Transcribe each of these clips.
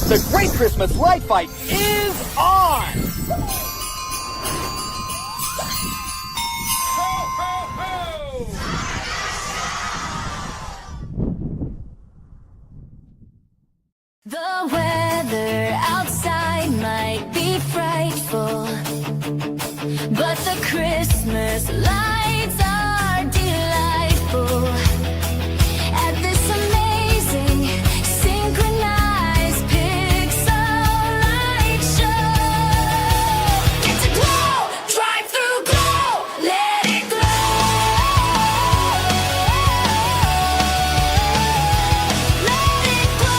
The Great Christmas Light Fight is on! Ho, ho, ho! The weather outside might be frightful, but the Christmas lights are delightful. At this amazing synchronized pixel light show, get to glow, drive-through glow, let it glow, let it glow.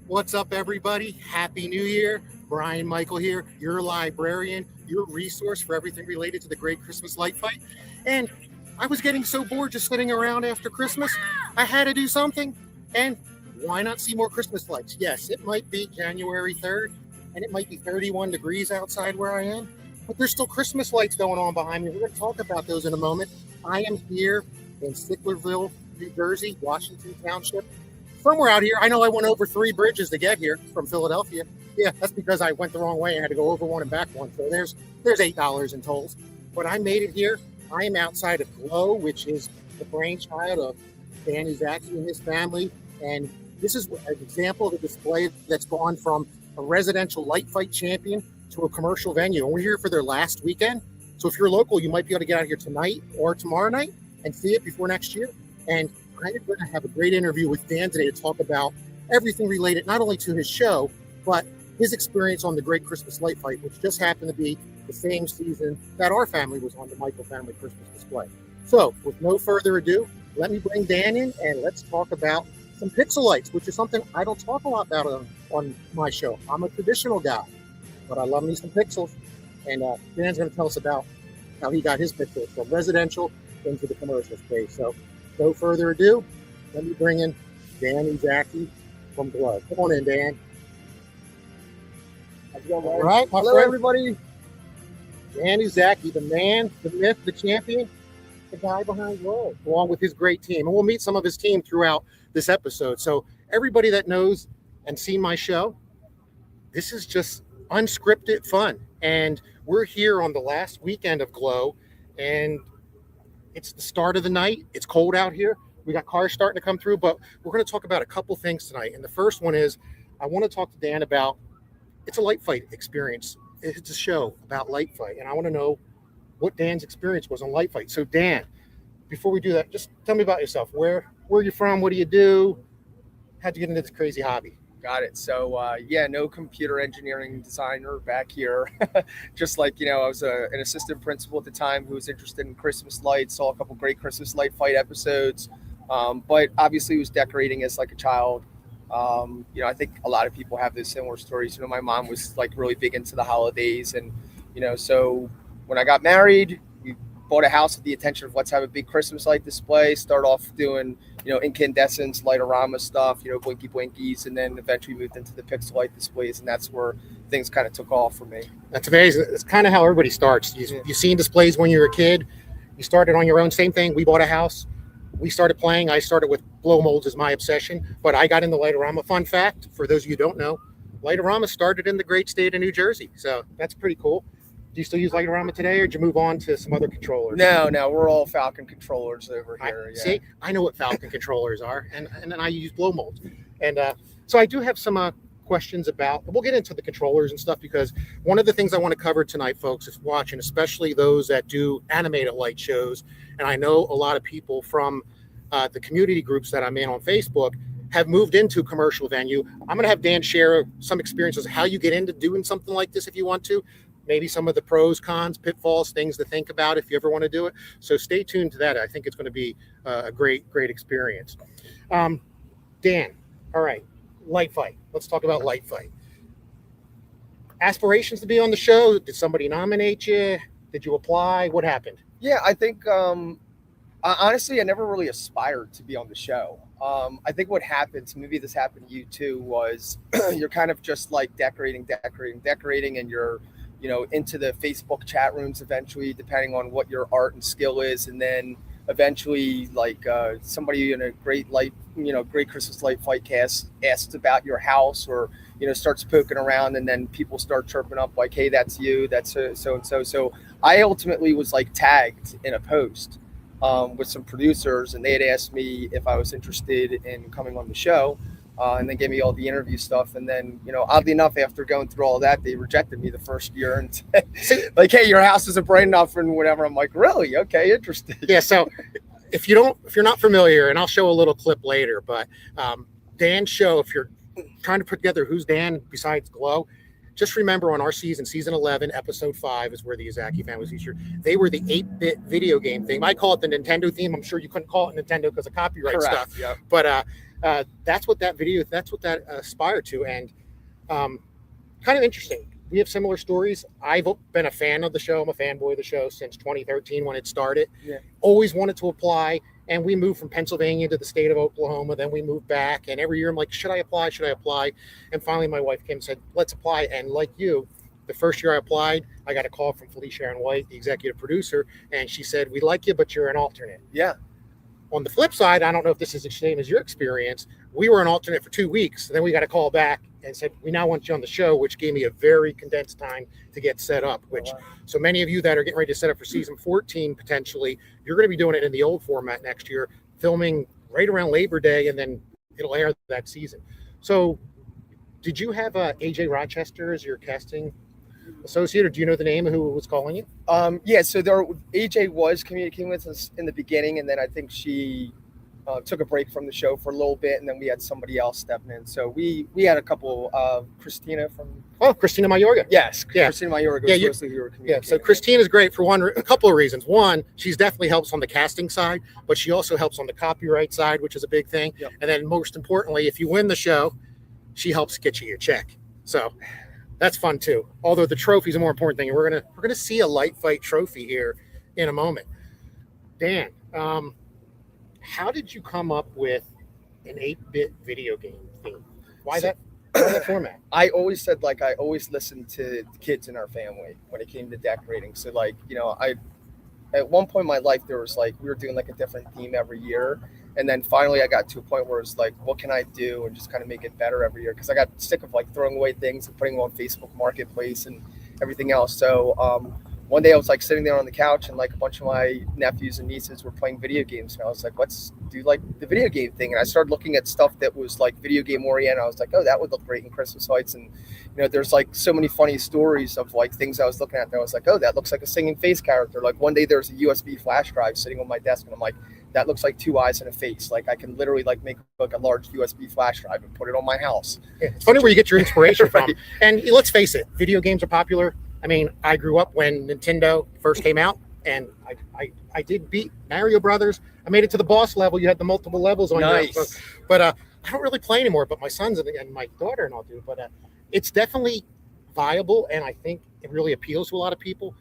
What's up, everybody? Happy New Year. Brian Michael here, your librarian, your resource for everything related to the Great Christmas Light Fight. And I was getting so bored just sitting around after Christmas, I had to do something. And why not see more Christmas lights? Yes, it might be January 3rd, and it might be 31 degrees outside where I am, but there's still Christmas lights going on behind me. We're going to talk about those in a moment. I am here in Sicklerville, New Jersey, Washington Township. Somewhere out here. I know I went over 3 bridges to get here from Philadelphia. Yeah, that's because I went the wrong way. I had to go over one and back one. So there's $8 in tolls. But I made it here. I am outside of Glow, which is the brainchild of Dan Usaki and his family. And this is an example of a display that's gone from a residential light fight champion to a commercial venue. And we're here for their last weekend. So if you're local, you might be able to get out here tonight or tomorrow night and see it before next year. And I'm going to have a great interview with Dan today to talk about everything related not only to his show, but his experience on the Great Christmas Light Fight, which just happened to be the same season that our family was on the Michael Family Christmas display. So with no further ado, let me bring Dan in and let's talk about some pixel lights, which is something I don't talk a lot about on my show. I'm a traditional guy, but I love me some pixels. And Dan's going to tell us about how he got his pixels from residential into the commercial space. So no further ado, let me bring in Dan Usaki from Glow. Come on in, Dan. How's it going, man? All right, my Hello, friend. everybody. Dan Usaki, the man, the myth, the champion, the guy behind Glow, along with his great team. And we'll meet some of his team throughout this episode. So everybody that knows and seen my show, this is just unscripted fun. And we're here on the last weekend of Glow, and it's the start of the night. It's cold out here. We got cars starting to come through, but we're going to talk about a couple things tonight. And the first one is I want to talk to Dan about, it's a light fight experience. It's a show about light fight. And I want to know what Dan's experience was on light fight. So Dan, before we do that, just tell me about yourself. Where are you from? What do you do? How'd you get into this crazy hobby? Got it. So, no computer engineering designer back here. Just like, I was an assistant principal at the time who was interested in Christmas lights, saw a couple great Christmas light fight episodes, but obviously was decorating as like a child. I think a lot of people have those similar stories. My mom was like really big into the holidays. And, so when I got married, we bought a house with the intention of let's have a big Christmas light display, start off doing incandescents, lightorama stuff, blinky blinkies, and then eventually moved into the pixel light displays, and that's where things kind of took off for me. That's amazing. It's kind of how everybody starts. You've seen displays when you were a kid. You started on your own. Same thing. We bought a house. We started playing. I started with blow molds as my obsession, but I got into lightorama. Fun fact, for those of you who don't know, lightorama started in the great state of New Jersey, so that's pretty cool. Do you still use lightorama today, or did you move on to some other controllers? No, we're all Falcon controllers over here. See, I know what Falcon controllers are, and then I use blow molds. And so I do have some questions about, we'll get into the controllers and stuff, because one of the things I want to cover tonight, folks, is watching, especially those that do animated light shows. And I know a lot of people from the community groups that I'm in on Facebook have moved into commercial venue. I'm going to have Dan share some experiences, how you get into doing something like this if you want to. Maybe some of the pros, cons, pitfalls, things to think about if you ever want to do it. So stay tuned to that. I think it's going to be a great experience. Dan, all right, light fight. Let's talk about light fight. Aspirations to be on the show? Did somebody nominate you? Did you apply? What happened? Yeah, I think honestly, I never really aspired to be on the show. I think what happens, maybe this happened to you too, was you're kind of just like decorating, and you're into the Facebook chat rooms eventually, depending on what your art and skill is. And then eventually, like somebody in a great Christmas light fight cast asks about your house, or starts poking around, and then people start chirping up like, hey, that's you, that's so and so. So I ultimately was like tagged in a post with some producers, and they had asked me if I was interested in coming on the show, and then gave me all the interview stuff. And then, oddly enough, after going through all that, they rejected me the first year and said, like, hey, your house isn't bright enough and whatever. I'm like, really? Okay, interesting. Yeah. So if you're not familiar, and I'll show a little clip later, but Dan's show, if you're trying to put together who's Dan besides Glow, just remember on our season 11, episode 5 is where the Uszaki family was featured. They were the 8-bit video game theme. I call it the Nintendo theme. I'm sure you couldn't call it Nintendo because of copyright stuff. Yep. But that's what that aspired to. And kind of interesting. We have similar stories. I've been a fan of the show. I'm a fanboy of the show since 2013 when it started. Yeah. Always wanted to apply. And we moved from Pennsylvania to the state of Oklahoma. Then we moved back. And every year I'm like, should I apply? Should I apply? And finally my wife came and said, let's apply. And like you, the first year I applied, I got a call from Felicia Sharon White, the executive producer. And she said, we like you, but you're an alternate. Yeah. On the flip side, I don't know if this is the same as your experience. We were an alternate for 2 weeks. Then we got a call back and said, we now want you on the show, which gave me a very condensed time to get set up, so many of you that are getting ready to set up for season 14, potentially, you're going to be doing it in the old format next year, filming right around Labor Day, and then it'll air that season. So did you have AJ Rochester as your casting associate, or do you know the name of who was calling you? Yeah, so AJ was communicating with us in the beginning, and then I think she took a break from the show for a little bit, and then we had somebody else stepping in. So we had a couple, Christina Mayorga. Yes, yeah. Christina Mayorga was mostly who were communicating. Yeah, so Christina's great for a couple of reasons. One, she's definitely helps on the casting side, but she also helps on the copyright side, which is a big thing. Yep. And then most importantly, if you win the show, she helps get you your check. So that's fun too. Although the trophy's a more important thing, and we're gonna see a light fight trophy here in a moment. Dan, how did you come up with an 8-bit video game theme? Why that format? I always said, I always listened to the kids in our family when it came to decorating. So at one point in my life, there was we were doing a different theme every year. And then finally I got to a point where it's what can I do and just kind of make it better every year? Because I got sick of throwing away things and putting them on Facebook Marketplace and everything else. So one day I was sitting there on the couch, and a bunch of my nephews and nieces were playing video games. And I was like, let's do the video game thing. And I started looking at stuff that was video game oriented. I was like, oh, that would look great in Christmas lights. And there's so many funny stories of things I was looking at that I was like, oh, that looks like a singing face character. One day there's a USB flash drive sitting on my desk, and I'm like, that looks like 2 eyes and a face. I can literally make a large USB flash drive and put it on my house. Yeah, it's funny where you get your inspiration from. And let's face it, video games are popular. I mean, I grew up when Nintendo first came out, and I did beat Mario Brothers. I made it to the boss level. You had the multiple levels on nice. Your but I don't really play anymore, but my sons and my daughter and all do. But it's definitely viable, and I think it really appeals to a lot of people.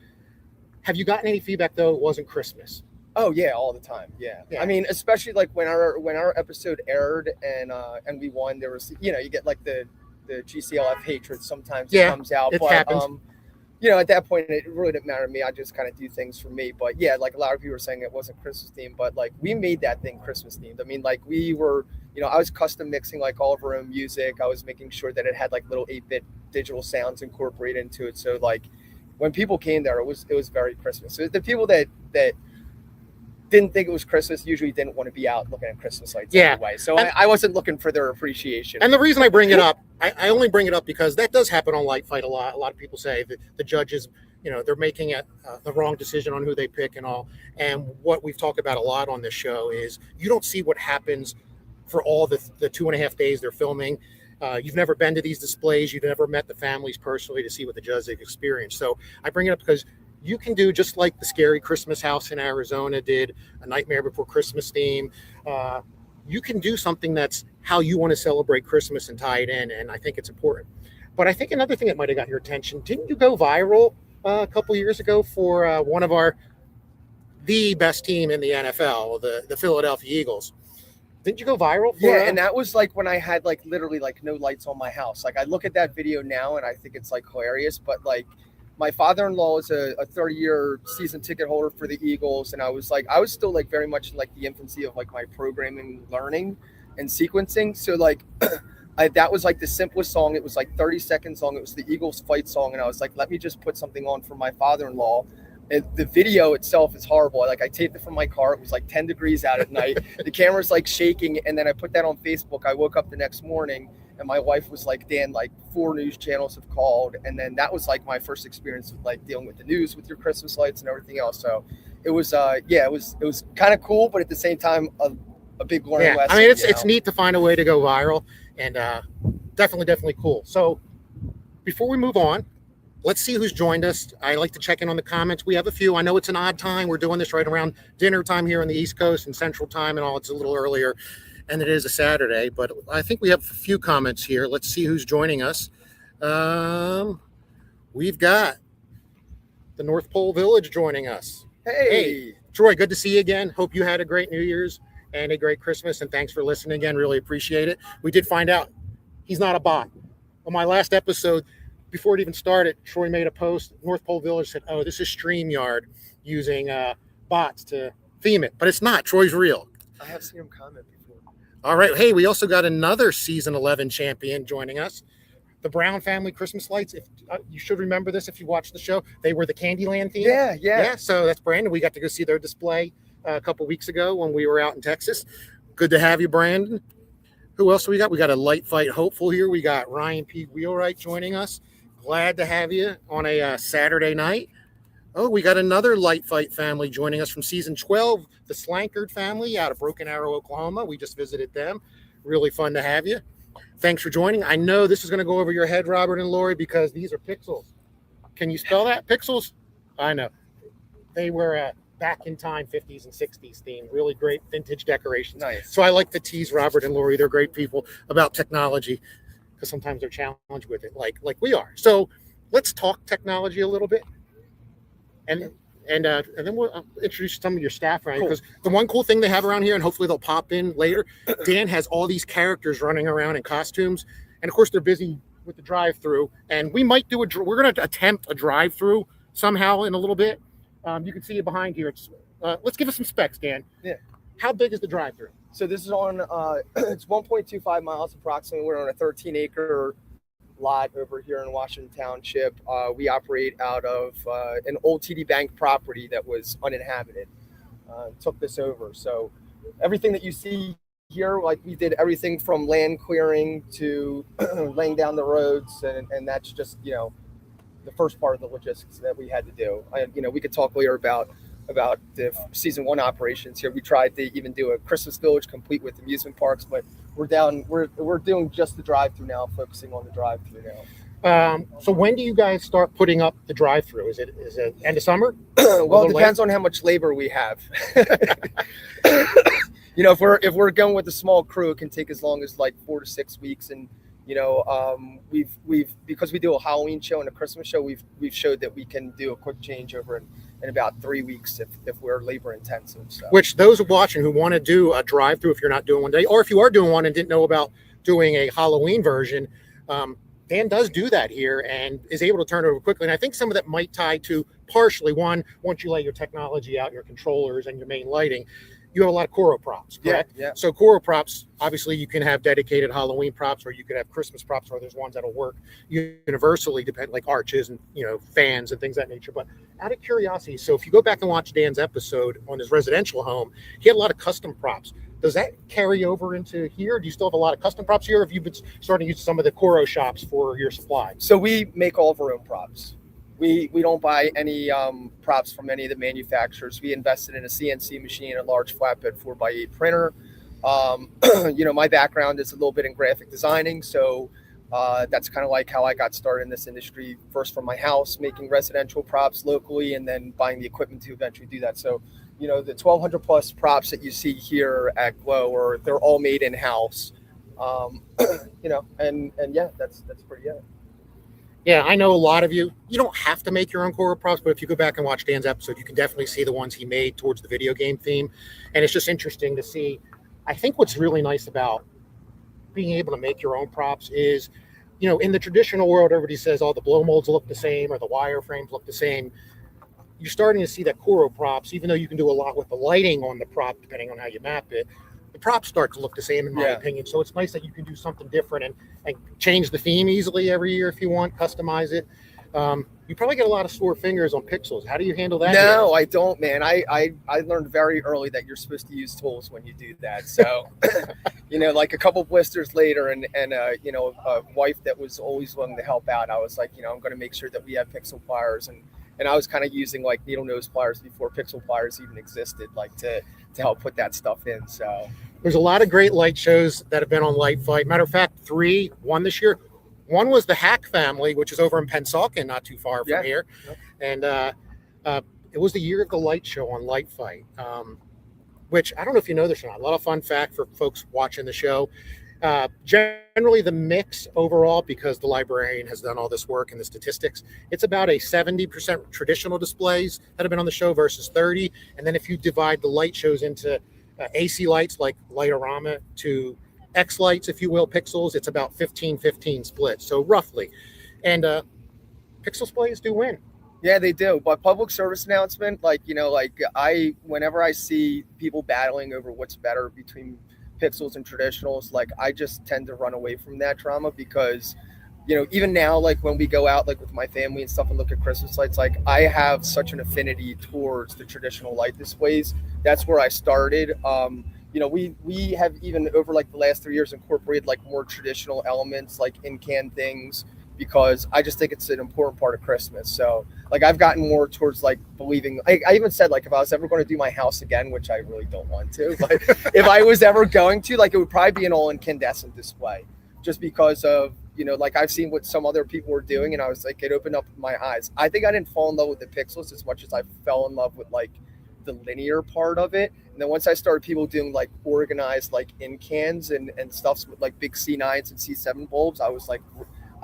Have you gotten any feedback, though, it wasn't Christmas? Oh yeah, all the time. Yeah. I mean, especially when our episode aired and we won, there was you get the GCLF hatred sometimes comes out. It happens. At that point it really didn't matter to me. I just kind of do things for me. But yeah, a lot of people were saying it wasn't Christmas themed, but we made that thing Christmas themed. I mean, we were, I was custom mixing all of our own music. I was making sure that it had little 8-bit digital sounds incorporated into it. So when people came there, it was very Christmas. So the people that didn't think it was Christmas usually didn't want to be out looking at Christmas lights anyway. So I wasn't looking for their appreciation. And the reason I bring it up, I only bring it up because that does happen on Light Fight a lot. A lot of people say that the judges, they're making the wrong decision on who they pick and all. And what we've talked about a lot on this show is you don't see what happens for all the 2.5 days they're filming. You've never been to these displays. You've never met the families personally to see what the judges experience. So I bring it up because you can do just like the Scary Christmas House in Arizona did, a Nightmare Before Christmas theme. You can do something that's how you want to celebrate Christmas and tie it in, and I think it's important. But I think another thing that might have got your attention, didn't you go viral a couple years ago for one of the best team in the NFL, the Philadelphia Eagles? Didn't you go viral for and that was when I had literally no lights on my house. I look at that video now and I think it's hilarious, but my father-in-law is a 30-year season ticket holder for the Eagles, and I was still like very much in like the infancy of like my programming learning and sequencing. So like that was like the simplest song. It was like 30-second song. It was the Eagles fight song, and I was like, let me just put something on for my father-in-law. The video itself is horrible. Like I taped it from my car. It was like 10 degrees out at night. The camera's like shaking. And then I put that on Facebook. I woke up the next morning and my wife was like, Dan, like 4 news channels have called. And then that was like my first experience with like dealing with the news with your Christmas lights and everything else. So it was, it was kind of cool, but at the same time, a big learning lesson. I mean, it's neat to find a way to go viral, and definitely cool. So before we move on, let's see who's joined us. I like to check in on the comments. We have a few. I know it's an odd time. We're doing this right around dinner time here on the East Coast and Central Time and all. It's a little earlier, and it is a Saturday. But I think we have a few comments here. Let's see who's joining us. We've got the North Pole Village joining us. Hey, Troy, good to see you again. Hope you had a great New Year's and a great Christmas, and thanks for listening again. Really appreciate it. We did find out he's not a bot. On my last episode, before it even started, Troy made a post. North Pole Village said, oh, this is StreamYard using bots to theme it. But it's not. Troy's real. I have seen him comment before. All right. Hey, we also got another Season 11 champion joining us. The Brown family Christmas lights. If you should remember this if you watched the show. They were the Candyland theme. Yeah. So that's Brandon. We got to go see their display a couple weeks ago when we were out in Texas. Good to have you, Brandon. Who else do we got? We got a light fight hopeful here. We got Ryan P. Wheelwright joining us. Glad to have you on a Saturday night. Oh, we got another light fight family joining us from season 12, the Slankard family out of Broken Arrow, Oklahoma. We just visited them. Really fun to have you. Thanks for joining. I know this is going to go over your head, Robert and Lori, because these are pixels. Can you spell that? Pixels? I know. They were back in time 50s and 60s theme. Really great vintage decorations. Nice. So I like to tease Robert and Lori. They're great people about technology, because sometimes they're challenged with it like we are. So let's talk technology a little bit. And then we'll introduce some of your staff around, because the one cool thing they have around here, and hopefully they'll pop in later, Dan has all these characters running around in costumes. And of course they're busy with the drive-through, and we might do we're going to attempt a drive-through somehow in a little bit. You can see it behind here. It's let's give us some specs, Dan. Yeah. How big is the drive-through? So this is on, it's 1.25 miles approximately. We're on a 13-acre lot over here in Washington Township. We operate out of an old TD Bank property that was uninhabited. Took this over. So everything that you see here, like we did everything from land clearing to laying down the roads. And that's just, the first part of the logistics that we had to do. We could talk later about the season 1 operations here. We tried to even do a Christmas village complete with amusement parks, but we're doing just the drive-through now, focusing on the drive-through now. So when do you guys start putting up the drive-through? Is it end of summer? Well, it depends on how much labor we have. If we're going with a small crew, it can take as long as like 4 to 6 weeks. And we've because we do a Halloween show and a Christmas show, we've showed that we can do a quick changeover in about 3 weeks if we're labor intensive. So. Which those watching who want to do a drive-through, if you're not doing one day, or if you are doing one and didn't know about doing a Halloween version, Dan does do that here and is able to turn it over quickly. And I think some of that might tie to partially once you lay your technology out, your controllers and your main lighting, you have a lot of Coro props, correct? Yeah. So Coro props, obviously you can have dedicated Halloween props, or you could have Christmas props, or there's ones that'll work universally, like arches and fans and things of that nature. But out of curiosity, so if you go back and watch Dan's episode on his residential home, he had a lot of custom props. Does that carry over into here? Do you still have a lot of custom props here? Or have you been starting to use some of the Coro shops for your supply? So we make all of our own props. We don't buy any props from any of the manufacturers. We invested in a CNC machine, a large flatbed 4x8 printer. My background is a little bit in graphic designing, so that's kind of like how I got started in this industry. First from my house, making residential props locally, and then buying the equipment to eventually do that. So, the 1,200 plus props that you see here at Glow, they're all made in house. And yeah, that's pretty it. Yeah, I know a lot of you don't have to make your own Coro props, but if you go back and watch Dan's episode, you can definitely see the ones he made towards the video game theme. And it's just interesting to see. I think what's really nice about being able to make your own props is, in the traditional world, everybody says all the blow molds look the same or the wireframes look the same. You're starting to see that Kuro props, even though you can do a lot with the lighting on the prop, depending on how you map it, the props start to look the same, in my opinion. So it's nice that you can do something different and change the theme easily every year if you want, customize it. You probably get a lot of sore fingers on pixels. How do you handle that? No, I don't, man. I learned very early that you're supposed to use tools when you do that. So, like a couple blisters later and a wife that was always willing to help out, I was like, I'm going to make sure that we have pixel pliers. And I was kind of using like needle nose pliers before pixel pliers even existed, like to help put that stuff in. So there's a lot of great light shows that have been on Light Fight. Matter of fact, 3 won this year. One was the Hack Family, which is over in Pennsauken, not too far from here. Yep. And it was the year of the light show on Light Fight, which I don't know if you know this or not. A lot of fun fact for folks watching the show. Generally, the mix overall, because the Librarian has done all this work and the statistics, it's about a 70% traditional displays that have been on the show versus 30. And then if you divide the light shows into AC lights like Lightorama to X lights, if you will, pixels, it's about 15-15 split. So roughly. And pixel displays do win. Yeah, they do. But public service announcement, whenever I see people battling over what's better between pixels and traditionals, I just tend to run away from that drama because, even now, when we go out, with my family and stuff and look at Christmas lights, I have such an affinity towards the traditional light displays. That's where I started. We have even over the last 3 years incorporated more traditional elements, in-can things, because I just think it's an important part of Christmas. So I've gotten more towards believing, I even said if I was ever going to do my house again, which I really don't want to, but if I was ever going to, it would probably be an all incandescent display, just because of, I've seen what some other people were doing and I was it opened up my eyes. I think I didn't fall in love with the pixels as much as I fell in love with the linear part of it. And then once I started people doing organized in cans and stuffs with big C9s and C7 bulbs,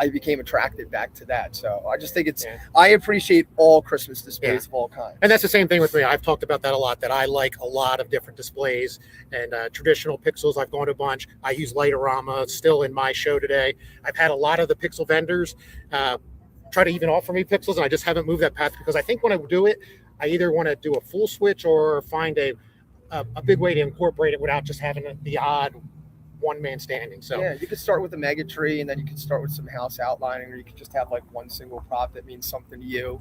I became attracted back to that. So I just think I appreciate all Christmas displays of all kinds. And that's the same thing with me. I've talked about that a lot, that I like a lot of different displays and traditional pixels. I've gone to a bunch. I use Lightorama still in my show today. I've had a lot of the pixel vendors try to even offer me pixels, and I just haven't moved that path because I think when I do it, I either want to do a full switch or find a big way to incorporate it without just having the odd one man standing. So yeah, you could start with a mega tree and then you could start with some house outlining, or you could just have one single prop that means something to you.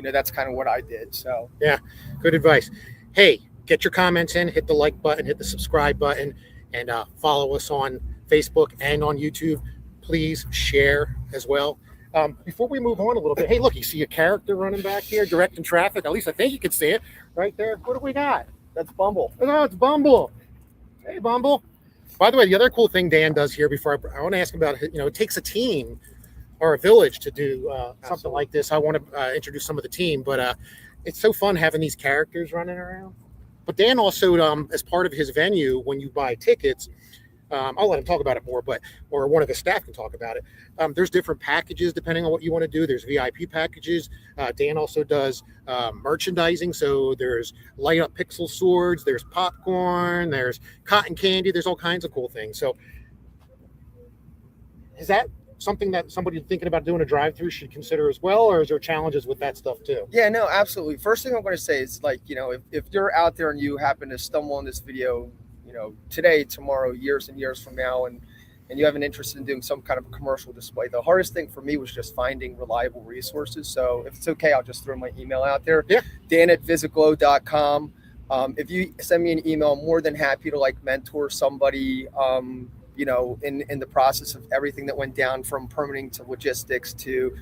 That's kind of what I did. So yeah, good advice. Hey, get your comments in, hit the like button, hit the subscribe button, and follow us on Facebook and on YouTube. Please share as well. Before we move on a little bit, hey, look, you see a character running back here, directing traffic. At least I think you can see it right there. What do we got? That's Bumble. Oh, it's Bumble. Hey, Bumble. By the way, the other cool thing Dan does here, before I want to ask him about, it takes a team or a village to do something like this. I want to introduce some of the team, but it's so fun having these characters running around. But Dan also, as part of his venue, when you buy tickets, I'll let him talk about it more, or one of the staff can talk about it. There's different packages depending on what you want to do. There's VIP packages. Dan also does merchandising. So there's light up pixel swords, there's popcorn, there's cotton candy, there's all kinds of cool things. So is that something that somebody thinking about doing a drive-through should consider as well, or is there challenges with that stuff too? Yeah, no, absolutely. First thing I'm going to say is if you're out there and you happen to stumble on this video, today, tomorrow, years and years from now, and you have an interest in doing some kind of a commercial display, the hardest thing for me was just finding reliable resources. So if it's okay, I'll just throw my email out there. Yeah. Dan@visaglow.com. If you send me an email, I'm more than happy to mentor somebody, in the process of everything that went down from permitting to logistics to,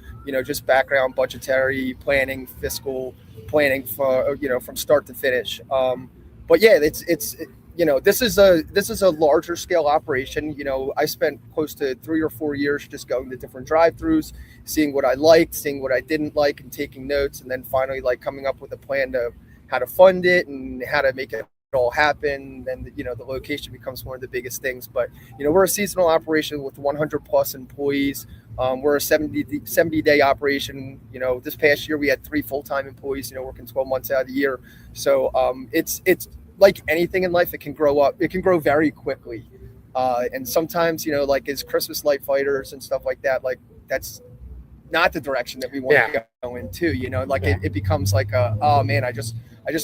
just background, budgetary planning, fiscal planning for, from start to finish. But yeah, this is a larger scale operation. I spent close to 3 or 4 years just going to different drive-thrus, seeing what I liked, seeing what I didn't like, and taking notes, and then finally coming up with a plan to how to fund it and how to make it all happen. And the location becomes one of the biggest things. But we're a seasonal operation with 100 plus employees. We're a 70-day operation. This past year we had 3 full-time employees, working 12 months out of the year. So it's like anything in life, it can grow up. It can grow very quickly. And sometimes, you know, like as Christmas light fighters and stuff like that, like that's not the direction that we want to go into, you know, like it becomes like oh man, I just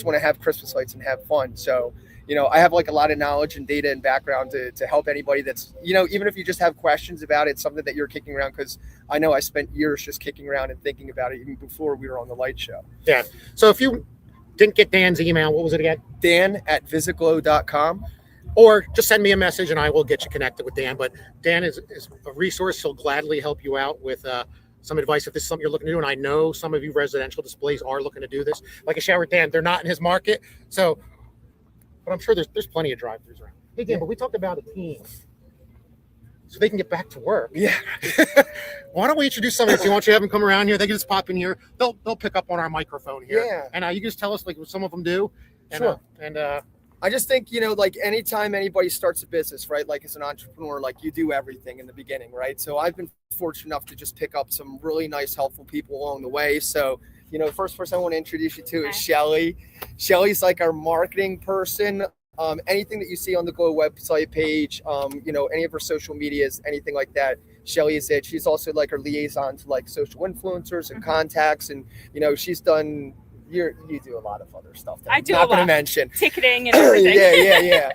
want to have Christmas lights and have fun. So, you know, I have like a lot of knowledge and data and background to help anybody that's, you know, even if you just have questions about it, something that you're kicking around, because I know I spent years just kicking around and thinking about it even before we were on the light show. Yeah. So if you didn't get Dan's email, what was it again? Dan@visitglow.com. Or just send me a message and I will get you connected with Dan. But Dan is a resource. He'll gladly help you out with some advice if this is something you're looking to do. And I know some of you residential displays are looking to do this. Like I shared with Dan, they're not in his market. So, but I'm sure there's plenty of drive-thrus around. Hey, Dan, but we talked about a team so they can get back to work. Yeah. Why don't we introduce somebody? If you want you to have them come around here, they can just pop in here. They'll pick up on our microphone here. Yeah. And you can just tell us like what some of them do. And, Sure. I I just think, you know, like anytime anybody starts a business, right? Like as an entrepreneur, like you do everything in the beginning, right? So I've been fortunate enough to just pick up some really nice, helpful people along the way. So, you know, the first person I want to introduce you to is Shelly. Shelly's like our marketing person. Anything that you see on the Glow website page, you know, any of her social medias, anything like that, Shelly is it. She's also like our liaison to like social influencers and contacts. And, you know, she's done... You do a lot of other stuff that I I'm do not a going to lot. mention. Ticketing and everything. yeah.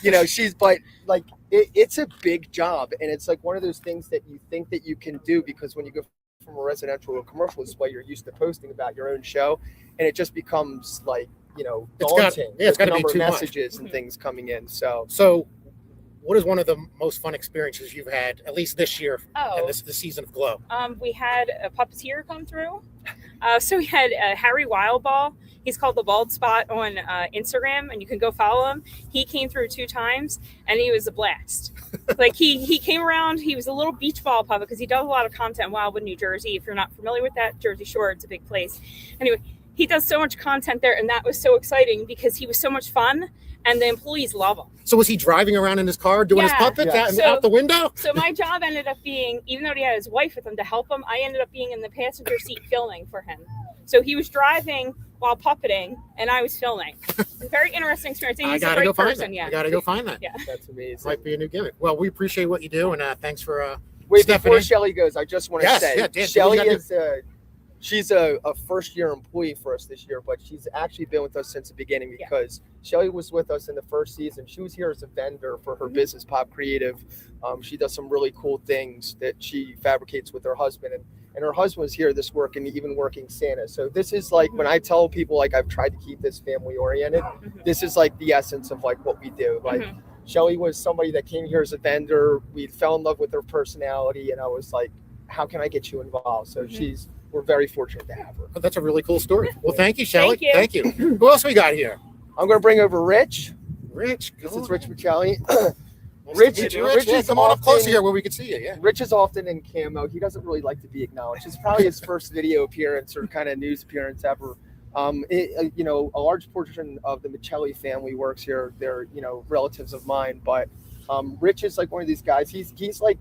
You know, but like it's a big job, and it's like one of those things that you think that you can do because when you go from a residential to a commercial display, you're used to posting about your own show, and it just becomes like, you know, daunting. It's got to be number too of much. messages and things coming in. So what is one of the most fun experiences you've had, at least this year, and this season of Glow? We had a puppeteer come through. So we had Harry Wildball. He's called the Bald Spot on Instagram, and you can go follow him. He came through 2 times, and he was a blast. Like he came around. He was a little beach ball puppet because he does a lot of content in Wildwood, New Jersey. If you're not familiar with that, Jersey Shore, it's a big place. Anyway, he does so much content there, and that was so exciting because he was so much fun, and the employees love him. So was he driving around in his car doing his puppets out the window? So my job ended up being, even though he had his wife with him to help him, I ended up being in the passenger seat filming for him. So he was driving while puppeting, and I was filming. A very interesting experience. And he's a great person. I gotta go find that. Yeah, that's amazing. Might be a new gimmick. Well, we appreciate what you do, and thanks for wait, before Shelly goes, I just want to say, Dan, Shelly is she's a first-year employee for us this year, but she's actually been with us since the beginning because Shelly was with us in the first season. She was here as a vendor for her business, Pop Creative. She does some really cool things that she fabricates with her husband, and her husband was here this work and even working Santa. So this is like when I tell people like I've tried to keep this family-oriented, this is like the essence of like what we do. Like Shelly was somebody that came here as a vendor. We fell in love with her personality, and I was like, how can I get you involved? So we're very fortunate to have her. Oh, that's a really cool story. Well, thank you, Shelly. Thank you. Who else we got here? I'm going to bring over Rich. This is Rich Michelli. Rich, come on up closer here where we can see you. Yeah. Rich is often in camo. He doesn't really like to be acknowledged. It's probably his first video appearance or kind of news appearance ever. You know, a large portion of the Michelli family works here. They're, you know, relatives of mine. But Rich is like one of these guys. He's like,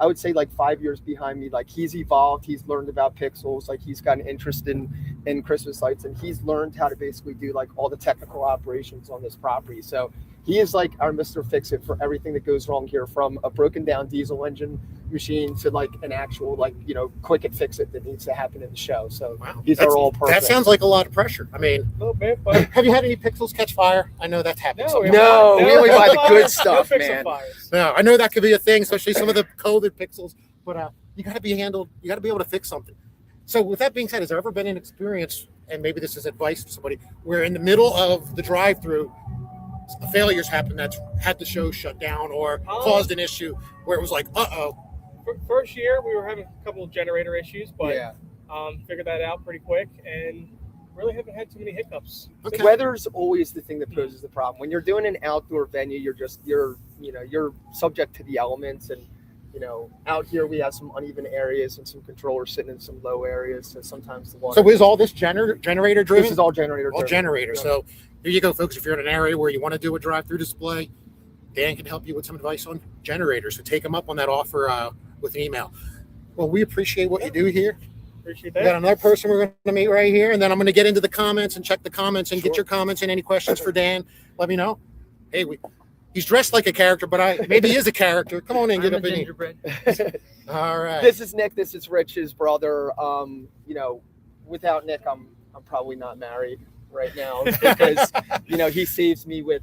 I would say like 5 years behind me. Like he's evolved. He's learned about pixels. Like he's got an interest in Christmas lights, and he's learned how to basically do like all the technical operations on this property. So he is like our Mr. Fix-It for everything that goes wrong here, from a broken down diesel engine machine to like an actual like, you know, quick and fix it that needs to happen in the show. So he's our all perfect. That sounds like a lot of pressure. I mean, a little bit, but have you had any pixels catch fire? I know that's happened. No, we only buy the good stuff, man. No, I know that could be a thing, especially some of the coveted pixels. But you got to be able to fix something. So with that being said, has there ever been an experience, and maybe this is advice for somebody, where in the middle of the drive-through, failures happen that's had the show shut down or caused an issue where it was like, First year, we were having a couple of generator issues, but figured that out pretty quick, and really haven't had too many hiccups. Okay. Weather's always the thing that poses the problem. When you're doing an outdoor venue, you're subject to the elements, and you know, out here we have some uneven areas and some controllers sitting in some low areas, so sometimes the water. So is all this generator driven? This is all generator driven. All generator. So here you go, folks. If you're in an area where you want to do a drive-through display, Dan can help you with some advice on generators. So take him up on that offer with an email. Well, we appreciate what you do here. Appreciate We that. got another person we're going to meet right here, and then I'm going to get into the comments and check the comments and get your comments and any questions for Dan. Let me know. Hey, He's dressed like a character, but maybe he is a character. Come on in, get I'm up a in here. gingerbread. All right. This is Nick. This is Rich's brother. You know, without Nick, I'm probably not married right now because you know he saves me with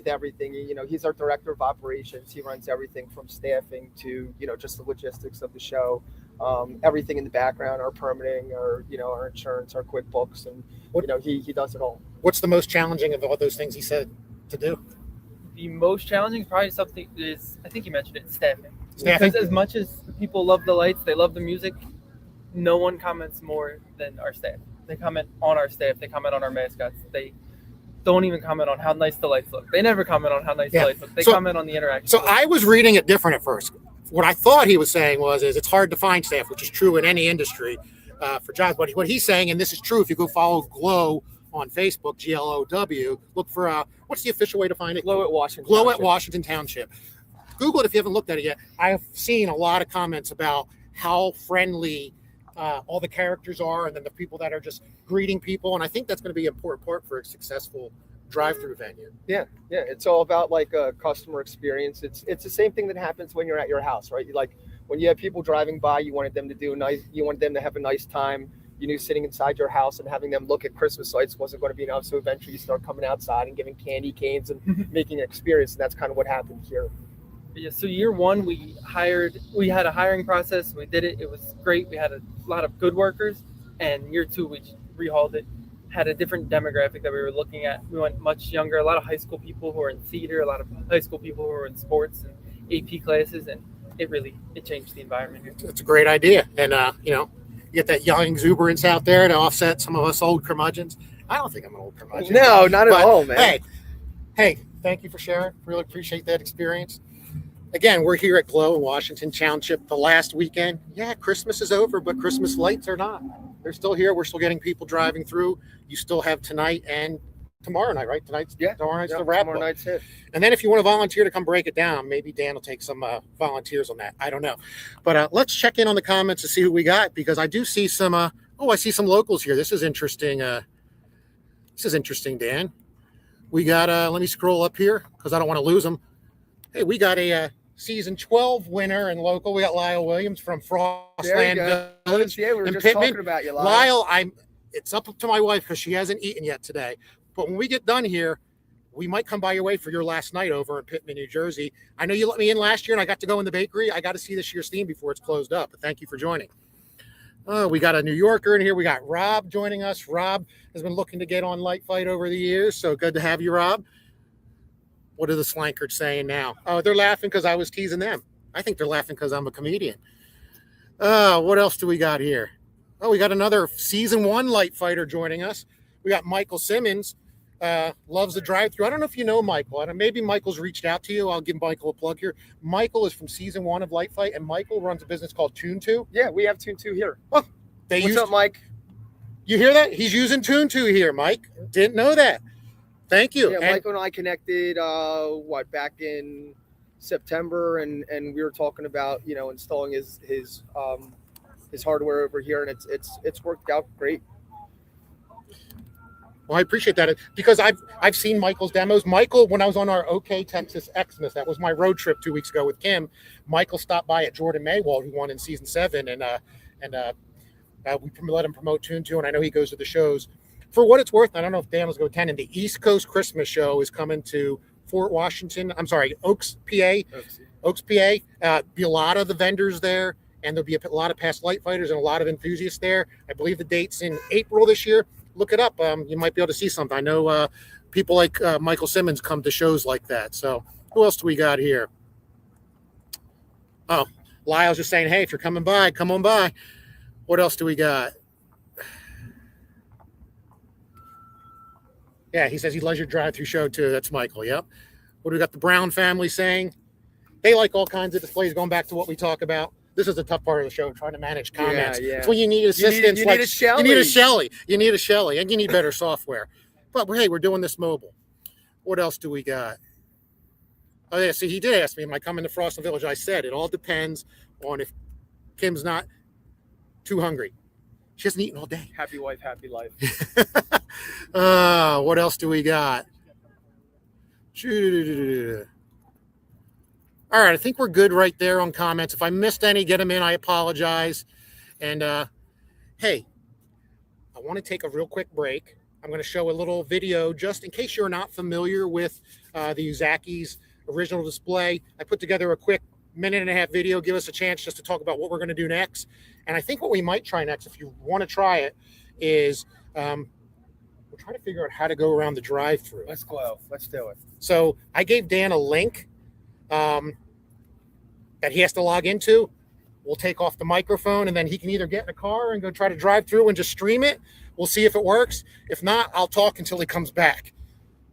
everything. You know, he's our director of operations. He runs everything from staffing to just the logistics of the show, everything in the background, our permitting, our insurance, our QuickBooks, and he does it all. What's the most challenging of all those things he said to do? The most challenging probably something is, I think you mentioned it, staffing. Staffing? Because as much as people love the lights, they love the music, no one comments more than our staff. They comment on our staff. They comment on our mascots. They don't even comment on how nice the lights look. They never comment on how nice the lights look. They comment on the interaction. So I was reading it different at first. What I thought he was saying is it's hard to find staff, which is true in any industry for jobs. But what he's saying, and this is true, if you go follow Glow on Facebook, GLOW, look for what's the official way to find it? Glow at Washington. Glow Township. at Washington Township. Google it if you haven't looked at it yet. I have seen a lot of comments about how friendly all the characters are, and then the people that are just greeting people. And I think that's going to be an important part for a successful drive-through venue. Yeah. It's all about like a customer experience. It's the same thing that happens when you're at your house, right? Like when you have people driving by, you wanted them to have a nice time. You knew sitting inside your house and having them look at Christmas lights wasn't going to be enough. So eventually you start coming outside and giving candy canes and making an experience. And that's kind of what happened here. Yeah, so year one, we had a hiring process. We did it. It was great. We had a lot of good workers. And year two, we rehauled it, had a different demographic that we were looking at. We went much younger, a lot of high school people who are in theater, a lot of high school people who are in sports and AP classes. And it changed the environment here. It's a great idea. And, you get that young exuberance out there to offset some of us old curmudgeons. I don't think I'm an old curmudgeon. No, not at all, man. Hey, thank you for sharing. Really appreciate that experience. Again, we're here at Glow in Washington Township the last weekend. Yeah, Christmas is over, but Christmas lights are not. They're still here. We're still getting people driving through. You still have tonight and tomorrow night, right? Tomorrow night's the wrap. Tomorrow night's it. And then if you want to volunteer to come break it down, maybe Dan will take some volunteers on that. I don't know. But let's check in on the comments to see who we got, because I do see some, I see some locals here. This is interesting. Dan. We got, let me scroll up here because I don't want to lose them. Hey, we got a season 12 winner and local. We got Lyle Williams from Frostland Village. Yeah, we were in just Pittman. talking about you, Lyle. It's up to my wife because she hasn't eaten yet today. But when we get done here, we might come by your way for your last night over in Pittman, New Jersey. I know you let me in last year and I got to go in the bakery. I got to see this year's theme before it's closed up. But thank you for joining. We got a New Yorker in here. We got Rob joining us. Rob has been looking to get on Light Fight over the years. So good to have you, Rob. What are the slankards saying now? Oh, they're laughing because I was teasing them. I think they're laughing because I'm a comedian. What else do we got here? Oh, we got another season 1 Light Fighter joining us. We got Michael Simmons. Loves the drive-thru. I don't know if you know Michael. Maybe Michael's reached out to you. I'll give Michael a plug here. Michael is from season 1 of Light Fight, and Michael runs a business called Tune2. Yeah, we have Tune2 here. Oh, What's up, Mike? You hear that? He's using Tune2 here, Mike. Didn't know that. Thank you. Yeah, Michael and I connected, back in September, and we were talking about, installing his hardware over here, and it's worked out great. Well, I appreciate that because I've seen Michael's demos. Michael, when I was on our OK Texas Xmas, that was my road trip 2 weeks ago with Kim. Michael stopped by at Jordan Maywald, who won in season 7, and we let him promote Tune2, and I know he goes to the shows. For what it's worth, I don't know if Dan was going to attend, and the East Coast Christmas show is coming to Oaks, PA. Be a lot of the vendors there, and there'll be a lot of past Light Fighters and a lot of enthusiasts there. I believe the date's in April this year. Look it up. You might be able to see something. I know people like Michael Simmons come to shows like that. So who else do we got here? Oh, Lyle's just saying, hey, if you're coming by, come on by. What else do we got? Yeah, he says he loves your drive-thru show too. That's Michael. Yep. What do we got? The Brown family saying they like all kinds of displays. Going back to what we talk about. This is the tough part of the show, trying to manage comments. Yeah. It's when you need assistance. You need a Shelly. You need a Shelly, and you need better software. But hey, we're doing this mobile. What else do we got? Oh yeah, see, he did ask me, am I coming to Froston Village? I said it all depends on if Kim's not too hungry. She hasn't eaten all day. Happy wife, happy life. What else do we got? All right, I think we're good right there on comments. If I missed any, get them in. I apologize. And hey, I want to take a real quick break. I'm going to show a little video just in case you're not familiar with the Uzaki's original display. I put together a quick 1.5-minute video. Give us a chance just to talk about what we're going to do next. And I think what we might try next, if you want to try it, is we're trying to figure out how to go around the drive-thru. Let's go. Let's do it. So I gave Dan a link that he has to log into. We'll take off the microphone, and then he can either get in a car and go try to drive through and just stream it. We'll see if it works. If not, I'll talk until he comes back.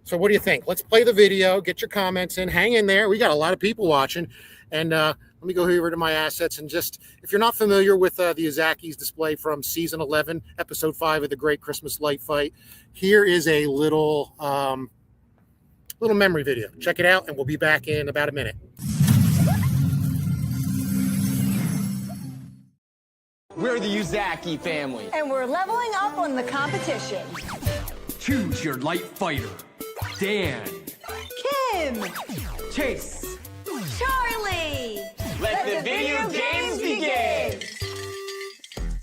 So what do you think? Let's play the video, get your comments in, hang in there. We got a lot of people watching. And let me go over to my assets. And just, if you're not familiar with the Uzaki's display from season 11, episode 5 of the Great Christmas Light Fight, here is a little memory video. Check it out, and we'll be back in about a minute. We're the Uszaki family. And we're leveling up on the competition. Choose your light fighter. Dan. Kim. Chase. Charlie. Let the video games begin.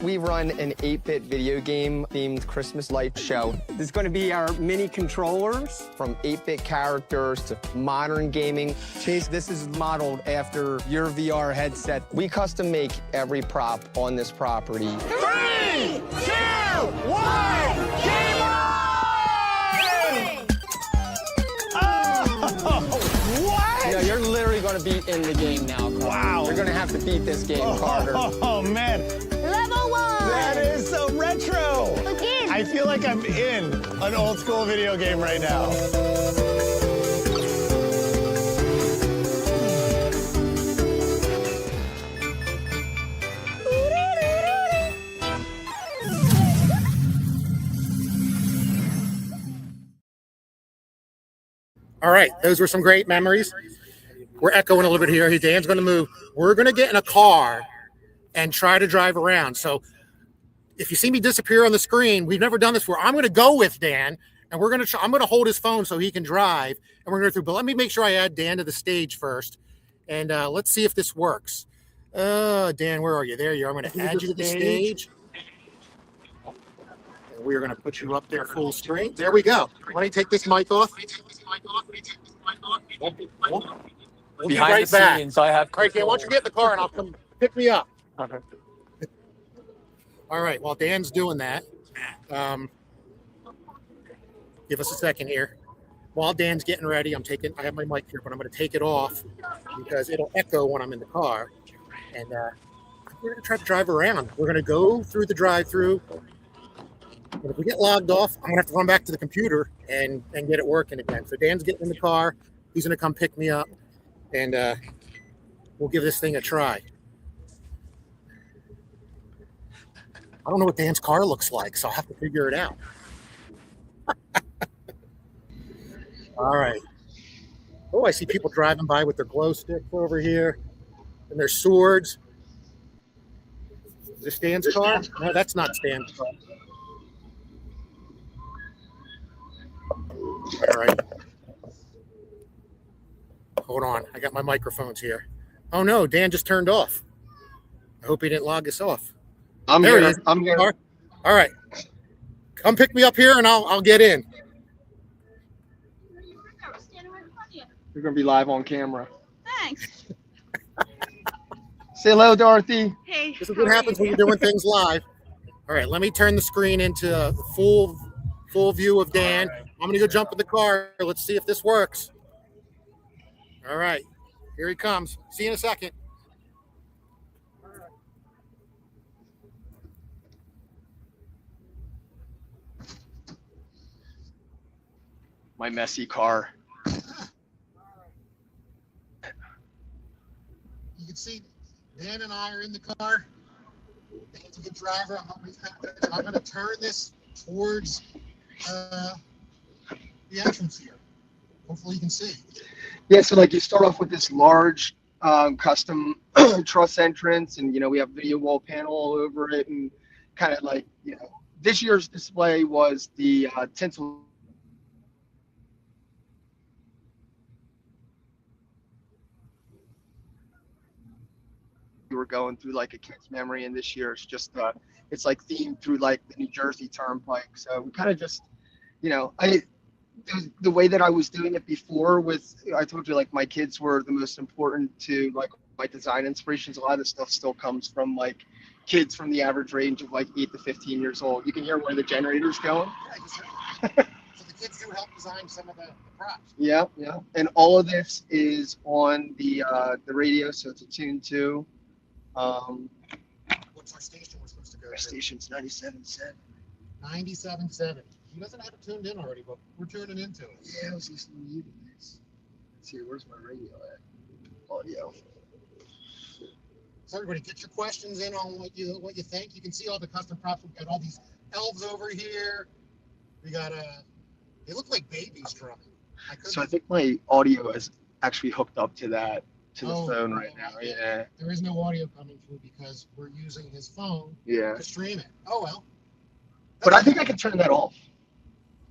We run an 8-bit video game themed Christmas light show. This is going to be our mini controllers. From 8-bit characters to modern gaming. Chase, this is modeled after your VR headset. We custom make every prop on this property. 3, 2, 1, game on! What? You know, you're literally going to be in the game now, Carter. Wow. You're going to have to beat this game, Carter. Oh, man. Level 1. That is so retro. Begin. I feel like I'm in an old school video game right now. All right, those were some great memories. We're echoing a little bit here. Dan's going to move. We're going to get in a car and try to drive around. So if you see me disappear on the screen, we've never done this before. I'm going to go with Dan, and we're going to. I'm going to hold his phone so he can drive, and we're going to go through. But let me make sure I add Dan to the stage first, and let's see if this works. Dan, where are you? There you are. I'm going to add you to the stage. And we are going to put you up there full screen. There we go. Let me take this mic off. We'll be Behind right the back. scenes, I have. All right, Dan, why don't you get in the car and I'll come pick me up. Okay. All right, while Dan's doing that, give us a second here. While Dan's getting ready, I have my mic here, but I'm going to take it off because it'll echo when I'm in the car. And we're going to try to drive around. We're going to go through the drive-thru. But if we get logged off, I'm going to have to run back to the computer and get it working again. So Dan's getting in the car. He's going to come pick me up, and we'll give this thing a try. I don't know what Dan's car looks like, so I'll have to figure it out. All right. Oh, I see people driving by with their glow sticks over here and their swords. Is this Dan's car? No, that's not Dan's car. All right. Hold on. I got my microphones here. Oh, no. Dan just turned off. I hope he didn't log us off. I'm There he here. is. I'm here. All right. Come pick me up here and I'll get in. You're going to be live on camera. Thanks. Say hello, Dorothy. Hey. This is what happens when you're doing things live. All right. Let me turn the screen into a full view of Dan. I'm going to go jump in the car. Let's see if this works. All right. Here he comes. See you in a second. My messy car. You can see Dan and I are in the car. Dan's a good driver. I'm going to turn this towards the entrance here. Hopefully you can see. Yeah, so like you start off with this large custom truss entrance, and we have video wall panel all over it, and kind of like this year's display was the Tinsel. we were going through like a kid's memory, and this year it's just it's like themed through like the New Jersey Turnpike. So we kind of just, the way that I was doing it before with, I told you like my kids were the most important to like my design inspirations. A lot of the stuff still comes from like kids from the average range of like 8 to 15 years old. You can hear where the generator's going. So the kids do help design some of the props. Yeah. And all of this is on the radio, so it's attuned to. What's our station we're supposed to go Our to? station's 97.7. 97.7. He doesn't have it tuned in already, but we're tuning into it. Yeah, I was listening to you guys. Let's see, where's my radio at? Audio. So everybody, get your questions in on what you think. You can see all the custom props. We've got all these elves over here. We got they look like babies drumming. So I think my audio is actually hooked up to the Oh, phone right now. Yeah. There is no audio coming through because we're using his phone Yeah. to stream it. Oh well. But I think I can turn that off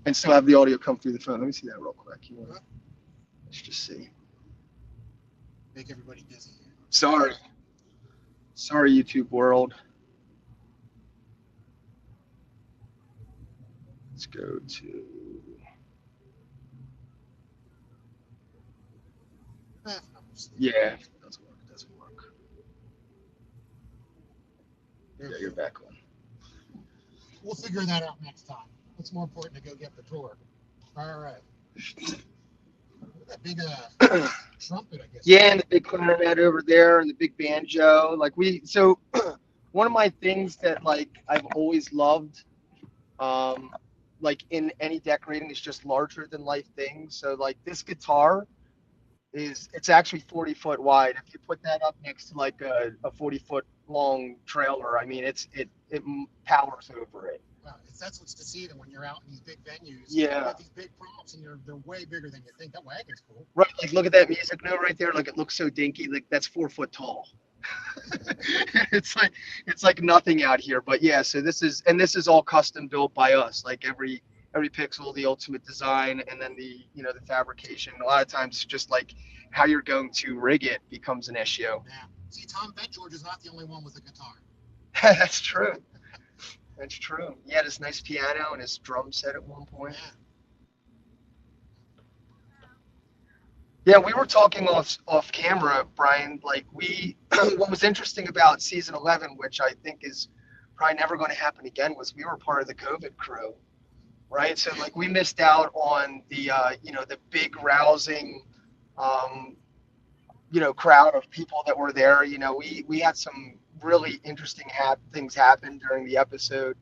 and still have the audio come through the phone. Let me see that real quick. Let's just see. Make everybody dizzy here. Sorry, YouTube world. Let's go to. Yeah, it doesn't work. Yeah, you're back on. We'll figure that out next time. It's more important to go get the tour. All right. That big trumpet, I guess. Yeah, and the big clarinet over there, and the big banjo. So one of my things that like I've always loved, like in any decorating, is just larger than life things. So like this guitar it's actually 40 foot wide. If you put that up next to like a 40 foot long trailer, I mean it powers over it. Wow, that's what's deceiving when you're out in these big venues. Yeah. You got these big props, and they're way bigger than you think. That wagon's cool. Right, like look at that music note right there. Like it looks so dinky. Like that's 4 foot tall. it's like nothing out here. But yeah, so this is all custom built by us. Like every pixel, the ultimate design, and then the fabrication. A lot of times, just like how you're going to rig it becomes an issue. Yeah. See, Tom Betgeorge is not the only one with a guitar. That's true. That's true. He had his nice piano and his drum set at one point. Yeah, we were talking off camera, Brian. Like what was interesting about season 11, which I think is probably never going to happen again, was we were part of the COVID crew, right? So like we missed out on the the big rousing, crowd of people that were there. We had some really interesting things happen during the episode.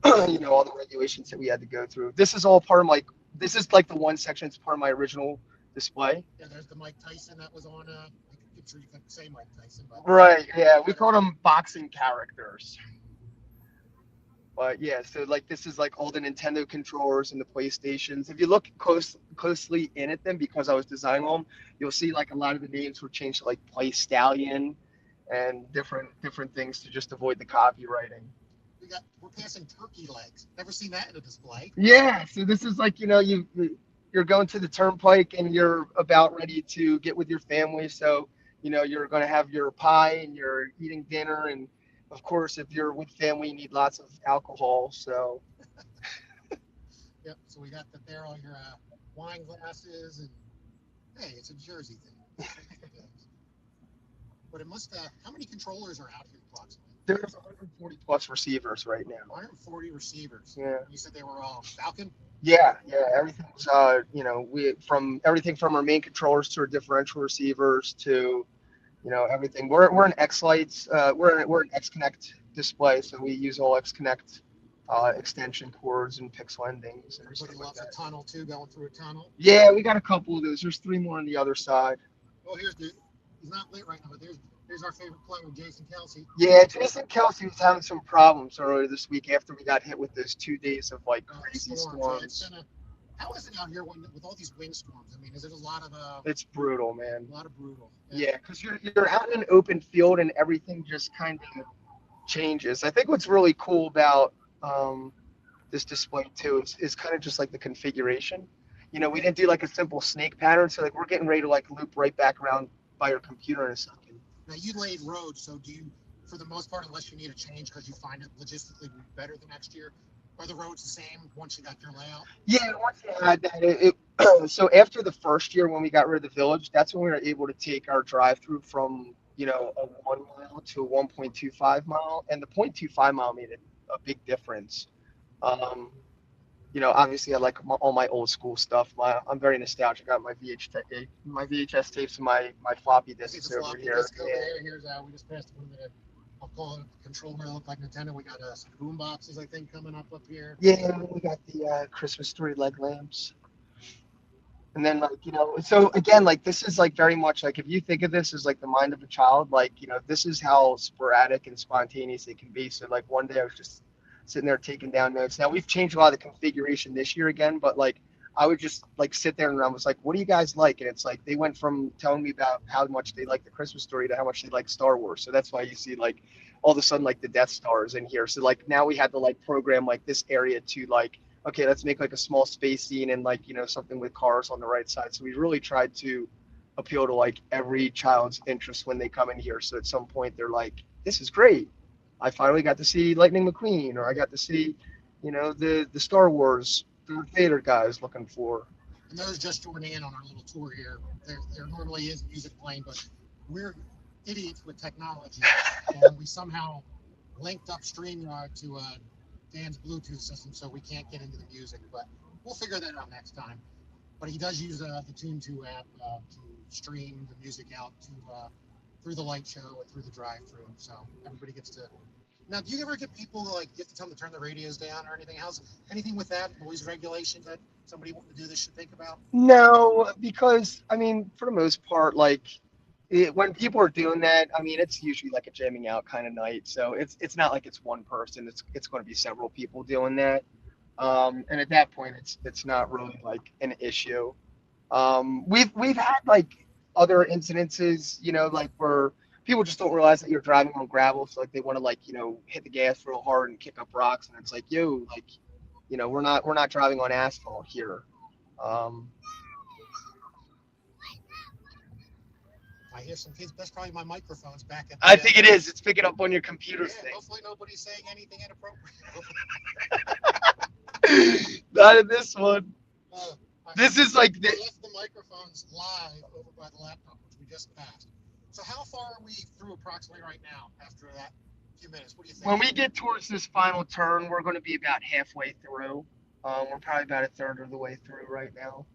All the regulations that we had to go through. This is all part of this is like the one section that's part of my original display. Yeah, there's the Mike Tyson that was on. I'm sure you couldn't say Mike Tyson, but Right. Yeah, we called them boxing characters. But yeah, so like this is like all the Nintendo controllers and the PlayStations. If you look closely in at them, because I was designing them, you'll see like a lot of the names were changed to like Play Stallion and different things to just avoid the copywriting. we're passing turkey legs. Never seen that in a display. Yeah, so this is like you're going to the turnpike and you're about ready to get with your family. So you're going to have your pie and you're eating dinner, and of course, if you're with family, you need lots of alcohol. So. Yep. So we got there all your wine glasses, and hey, it's a Jersey thing. But it must. How many controllers are out here approximately? There's 140 plus receivers right now. 140 receivers. Yeah. You said they were all Falcon? Yeah. Everything's from everything from our main controllers to our differential receivers to everything. We're an X Lights. We're an X Connect display, so we use all X Connect extension cords and pixel endings. And Everybody loves a tunnel too, going through a tunnel. Yeah, we got a couple of those. There's 3 more on the other side. Oh, he's not lit right now, but there's our favorite player, Jason Kelsey. Yeah, Jason Kelsey was having some problems earlier this week after we got hit with those 2 days of like crazy storms. How is it out here with all these windstorms? I mean, is it a lot of It's brutal, man. A lot of brutal. Yeah, because you're out in an open field and everything just kind of changes. I think what's really cool about this display too is kind of just like the configuration. We didn't do like a simple snake pattern, so like we're getting ready to like loop right back around by your computer in a second. Now you laid roads, so do you, for the most part, unless you need a change because you find it logistically better the next year, are the roads the same once you got your layout? Yeah, once they had that, so after the first year when we got rid of the village, that's when we were able to take our drive-through from, a 1 mile to a 1.25 mile, and the 0.25 mile made a big difference. Um, obviously I like all my old school stuff. I'm very nostalgic. I got my VHS tapes and my floppy It's disks a over floppy here. disk over there. Here's we just passed one of the, I'll call it a controller that look like Nintendo. We got some boom boxes, I think, coming up here. Yeah, we got the Christmas story leg lamps. And then so again, like this is like very much like if you think of this as like the mind of a child, like, this is how sporadic and spontaneous it can be. So like one day I was just sitting there taking down notes. Now we've changed a lot of the configuration this year again, but like I would just like sit there and I was like, what do you guys like? And it's like they went from telling me about how much they like the Christmas story to how much they like Star Wars. So that's why you see like all of a sudden like the Death Stars in here. So like now we had to like program like this area to like, okay, let's make like a small space scene and like, something with cars on the right side. So we really tried to appeal to like every child's interest when they come in here. So at some point they're like, this is great. I finally got to see Lightning McQueen, or I got to see, the Star Wars Darth Vader guy I was looking for. And those just joining in on our little tour here, there normally is music playing, but we're idiots with technology. And we somehow linked up StreamYard to Dan's Bluetooth system, so we can't get into the music, but we'll figure that out next time. But he does use the Tune2 app to stream the music out to through the light show and through the drive-through, so everybody gets to. Now, do you ever get people like you have to tell them to turn the radios down or anything? How's anything with that noise regulation that somebody wanting to do this should think about? No, because I mean, for the most part, like when people are doing that, I mean, it's usually like a jamming out kind of night. So it's not like it's one person. It's going to be several people doing that. And at that point, it's not really like an issue. We've had like other incidences, like where people just don't realize that you're driving on gravel, so like they want to like hit the gas real hard and kick up rocks, and it's like, yo, like we're not driving on asphalt here. I hear some kids. That's probably my microphone's back at. I think it is. It's picking up on your computer thing. Hopefully nobody's saying anything inappropriate. Not in this one. This is like I left the microphones live over by the laptop, which we just passed. So how far are we through approximately right now after that few minutes? What do you think? when we get towards this final turn, we're going to be about halfway through. We're probably about a third of the way through right now.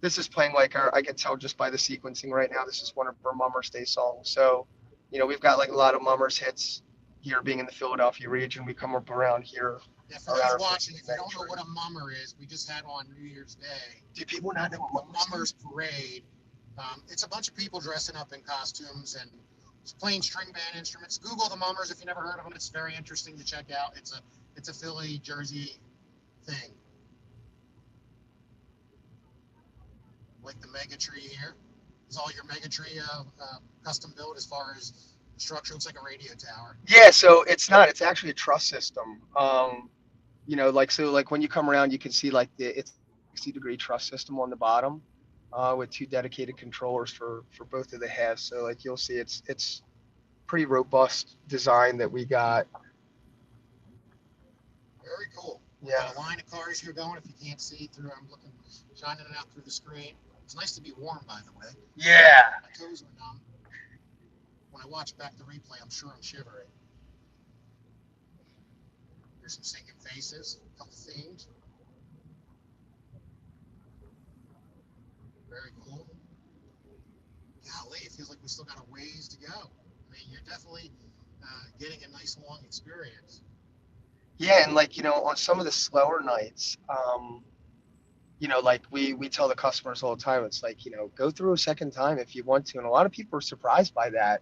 This is playing like I can tell just by the sequencing right now, this is one of our Mummers Day songs. So, we've got like a lot of Mummers hits here being in the Philadelphia region. We come up around here. Yeah, for those watching, if you don't know what a mummer is, we just had on New Year's Day. Do people not know what the Mummers Parade? It's a bunch of people dressing up in costumes and playing string band instruments. Google the Mummers if you never heard of them. It's very interesting to check out. It's a Philly, Jersey thing. Like the mega tree here. Is all your mega tree custom built as far as the structure? Looks like a radio tower. Yeah, so it's not. It's actually a truss system. Like when you come around, you can see like it's 60-degree truss system on the bottom, with two dedicated controllers for both of the halves. So like you'll see, it's pretty robust design that we got. Very cool. Yeah. Got a line of cars here going. If you can't see through, I'm looking, shining it out through the screen. It's nice to be warm, by the way. Yeah. My toes are numb. When I watch back the replay, I'm sure I'm shivering. There's some singing faces, a couple themes. Very cool. Golly, it feels like we still got a ways to go. I mean, you're definitely getting a nice long experience. Yeah, and like on some of the slower nights, like we tell the customers all the time, it's like, go through a second time if you want to. And a lot of people are surprised by that.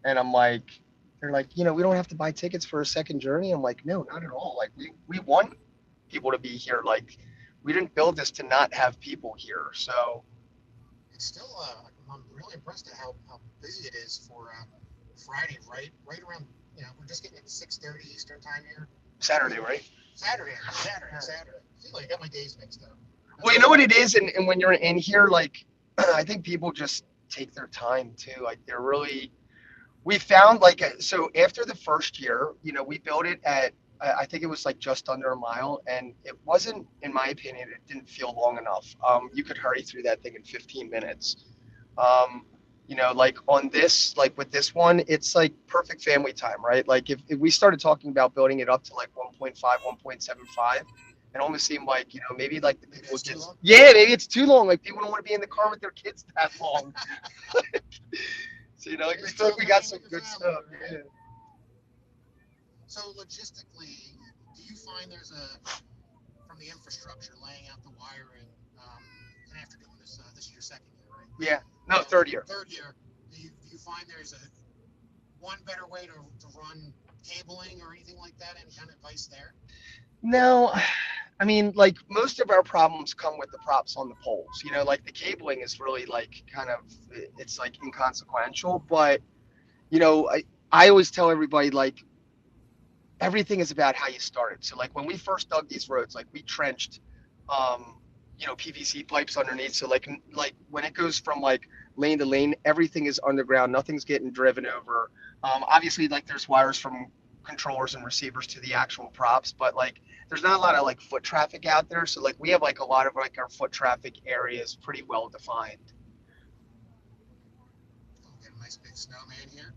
And I'm like, they're like, we don't have to buy tickets for a second journey. I'm like, no, not at all. Like we want people to be here. Like we didn't build this to not have people here. So it's still, I'm really impressed at how busy it is for Friday, right around, we're just getting at 6:30 Eastern time here. Saturday, right? Saturday. I feel like I got my days mixed up. Well, you know what it is, and when you're in here, like I think people just take their time too. Like they're really We found like so after the first year, we built it at I think it was like just under a mile, and it wasn't, in my opinion, it didn't feel long enough. You could hurry through that thing in 15 minutes. Like on this, like with this one, it's like perfect family time, right? Like if we started talking about building it up to like 1.5, 1.75, it almost seemed like, maybe like the people would just, yeah, maybe it's too long. Like people don't want to be in the car with their kids that long. So, like we feel like we got some good stuff. Yeah. So logistically, do you find there's from the infrastructure, laying out the wiring, and after doing this, this is your second year, right? Yeah. No, third year. Third year. Do you find there's one better way to run cabling or anything like that? Any kind of advice there? No, I mean, like most of our problems come with the props on the poles. Like the cabling is really like it's like inconsequential. But I always tell everybody, like, everything is about how you started. So like when we first dug these roads, like we trenched, PVC pipes underneath. So like when it goes from like lane to lane, everything is underground. Nothing's getting driven over. Obviously, like there's wires from controllers and receivers to the actual props, but like there's not a lot of like foot traffic out there. So like we have like a lot of like our foot traffic areas pretty well defined. Okay, nice big snowman here.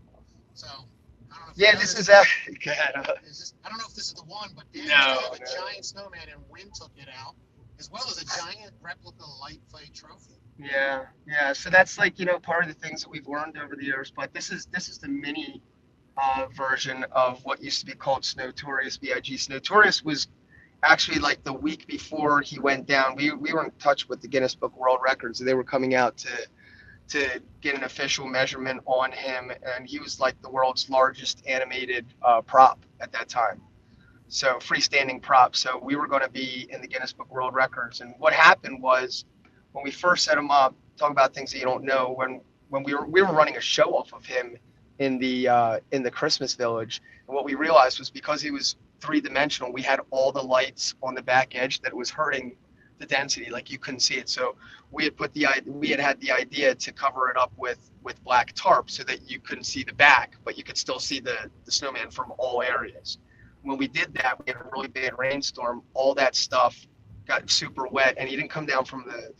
So I don't know if Yeah, this is actually good. I don't know if this is the one, but Dan No, used to have a giant snowman and Wynn took it out, as well as a giant replica light fight trophy. Yeah. So that's like, part of the things that we've learned over the years, but this is the mini version of what used to be called Snowtorious, BIG. Snowtorious was actually like the week before he went down. We were in touch with the Guinness Book World Records, and they were coming out to get an official measurement on him, and he was like the world's largest animated prop at that time. So freestanding prop. So we were going to be in the Guinness Book World Records. And what happened was when we first set him up, talk about things that you don't know, when we were running a show off of him in the Christmas Village, and what we realized was because he was three-dimensional, we had all the lights on the back edge that was hurting the density, like you couldn't see it. So we had had the idea to cover it up with black tarp so that you couldn't see the back, but you could still see the snowman from all areas. When we did that, we had a really bad rainstorm. All that stuff got super wet, and he didn't come down from the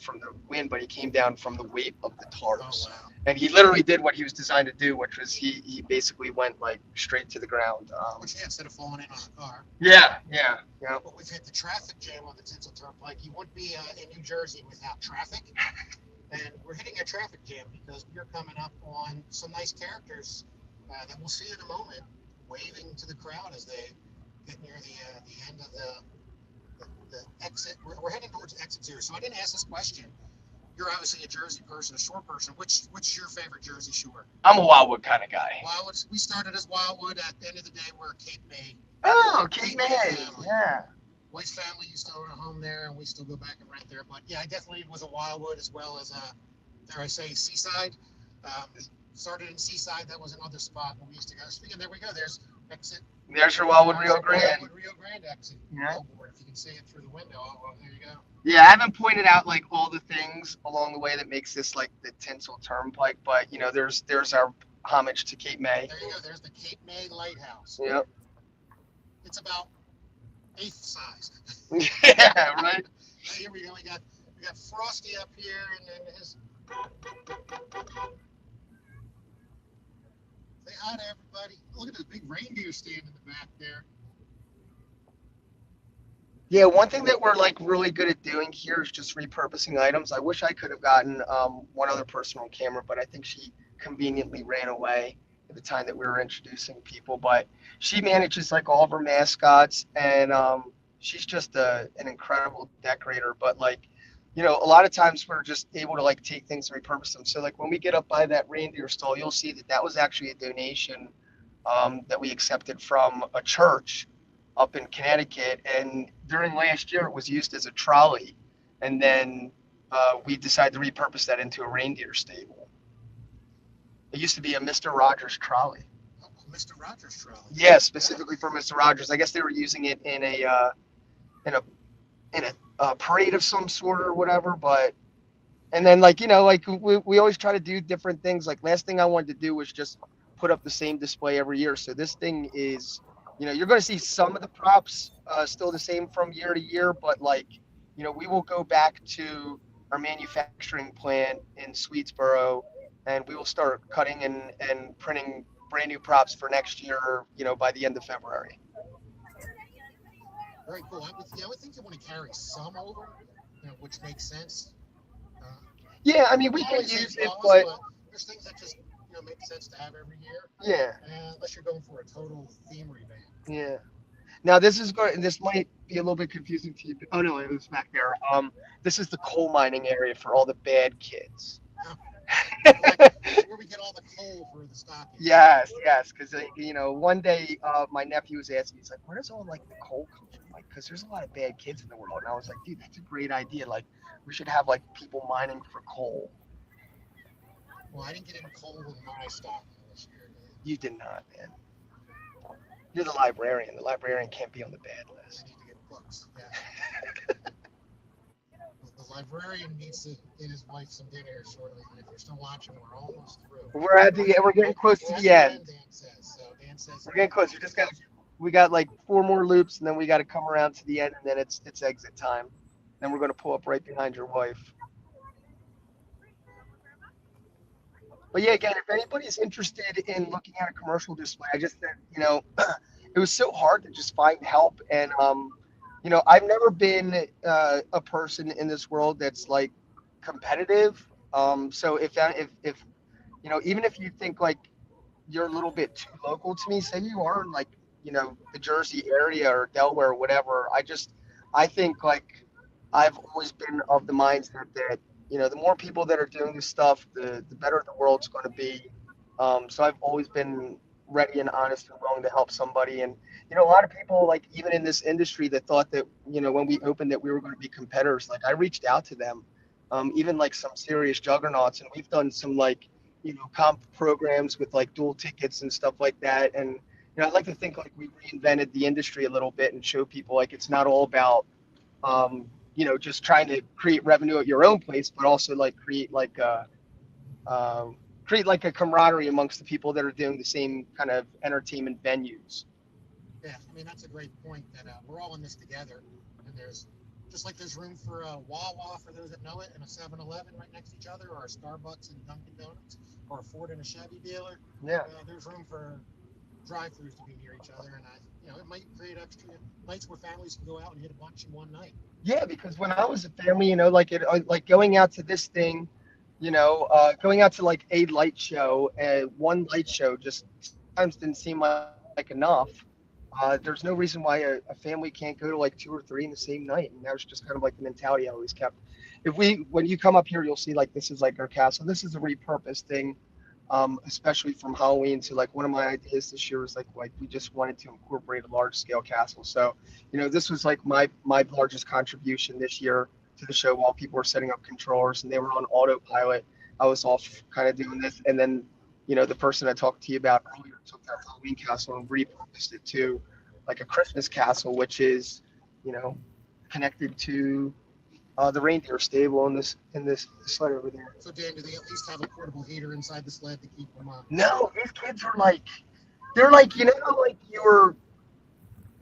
wind, but he came down from the weight of the tarps. Oh, wow. And he literally did what he was designed to do, which was he basically went like straight to the ground. Which, yeah, instead of falling in on a car. Yeah. But we've hit the traffic jam on the Tinsel Turnpike. You wouldn't be in New Jersey without traffic. And we're hitting a traffic jam because we're coming up on some nice characters that we'll see in a moment, waving to the crowd as they get near the end of the exit. We're heading towards exit 0. So I didn't ask this question. You're obviously a Jersey person, a shore person. Which your favorite Jersey shore? I'm a Wildwood kind of guy. Wildwood. We started as Wildwood. At the end of the day, we're Cape May. Oh, Cape May. Yeah. Wife's family used to own a home there, and we still go back and rent there. But yeah, I definitely was a Wildwood as well as dare I say, Seaside. Started in Seaside. That was another spot where we used to go. Speaking, there we go. There's exit. There's your Wildwood Rio Grande. Wildwood Rio Grande exit. Yeah. Oh, boy, if you can see it through the window. Oh, well, there you go. Yeah, I haven't pointed out like all the things along the way that makes this like the Tinsel Turnpike, but there's our homage to Cape May. There you go. There's the Cape May Lighthouse. Yep. It's about eighth size. Yeah, right. Here we go. We got Frosty up here, and then his. Say hi to everybody. Look at this big reindeer stand in the back there. Yeah, one thing that we're like really good at doing here is just repurposing items. I wish I could have gotten one other person on camera, but I think she conveniently ran away at the time that we were introducing people. But she manages like all of her mascots, and she's just an incredible decorator. But like, a lot of times we're just able to like take things and repurpose them. So like when we get up by that reindeer stall, you'll see that was actually a donation that we accepted from a church up in Connecticut, and during last year it was used as a trolley, and then we decided to repurpose that into a reindeer stable. It used to be a Mr. Rogers trolley. Oh, Mr. Rogers trolley. Yeah, specifically for Mr. Rogers. I guess they were using it in a parade of some sort or whatever. But and then we always try to do different things. Like last thing I wanted to do was just put up the same display every year. So this thing is, you're going to see some of the props still the same from year to year, but like, we will go back to our manufacturing plant in Swedesboro, and we will start cutting and printing brand new props for next year, by the end of February. Very cool. I would think you want to carry some over, which makes sense. Yeah, I mean, we can Always use say it, flaws, but there's things that just make sense to have every year. yeah, Unless you're going for a total theme revamp. yeah. Now this might be a little bit confusing to you. Oh no, it was back there. This is the coal mining area for all the bad kids. Where we get all the coal for the stocking. Yes, because one day my nephew was asking, he's like, "Where does all like the coal come from?" Like, because there's a lot of bad kids in the world. And I was like, "Dude, that's a great idea. Like, we should have like people mining for coal." Well, I didn't get any coal in my stocking this year. You did not, man. You're the librarian. The librarian can't be on the bad I list. need to get books. Yeah. The librarian needs to get his wife some dinner shortly. And if you're still watching, we're almost through. We're getting close to the end. Dan says. So Dan says We're getting close. We got like 4 more loops, and then we got to come around to the end, and then it's exit time. Then we're going to pull up right behind your wife. But yeah, again, if anybody's interested in looking at a commercial display, I just said, it was so hard to just find help. And, I've never been a person in this world that's like competitive. So if even if you think like you're a little bit too local to me, say you are in like, the Jersey area or Delaware or whatever, I think like I've always been of the mindset that, the more people that are doing this stuff, the better the world's going to be. So I've always been ready and honest and willing to help somebody. And, a lot of people, like even in this industry that thought that, when we opened that we were going to be competitors, like I reached out to them, even like some serious juggernauts. And we've done some like, comp programs with like dual tickets and stuff like that. And, I'd like to think like we reinvented the industry a little bit and show people like it's not all about, just trying to create revenue at your own place, but also like create like a camaraderie amongst the people that are doing the same kind of entertainment venues. Yeah, I mean, that's a great point that we're all in this together. And there's room for a Wawa for those that know it, and a 7-Eleven right next to each other, or a Starbucks and Dunkin' Donuts, or a Ford and a Chevy dealer. Yeah. There's room for drive-thrus to be near each other, and it might create extra nights where families can go out and hit a bunch in one night. Yeah, because when I was a family, like going out to this thing, going out to like a light show, one light show just sometimes didn't seem like enough. There's no reason why a family can't go to like 2 or 3 in the same night. And that was just kind of like the mentality I always kept. When you come up here, you'll see like this is like our castle. This is a repurposed thing, especially from Halloween. So like one of my ideas this year was like we just wanted to incorporate a large scale castle. So, this was like my largest contribution this year to the show while people were setting up controllers and they were on autopilot. I was off kind of doing this. And then, the person I talked to you about earlier took that Halloween castle and repurposed it to like a Christmas castle, which is, connected to the reindeer stable in this sled over there. So Dan, do they at least have a portable heater inside the sled to keep them up? No, these kids are like, they're like, like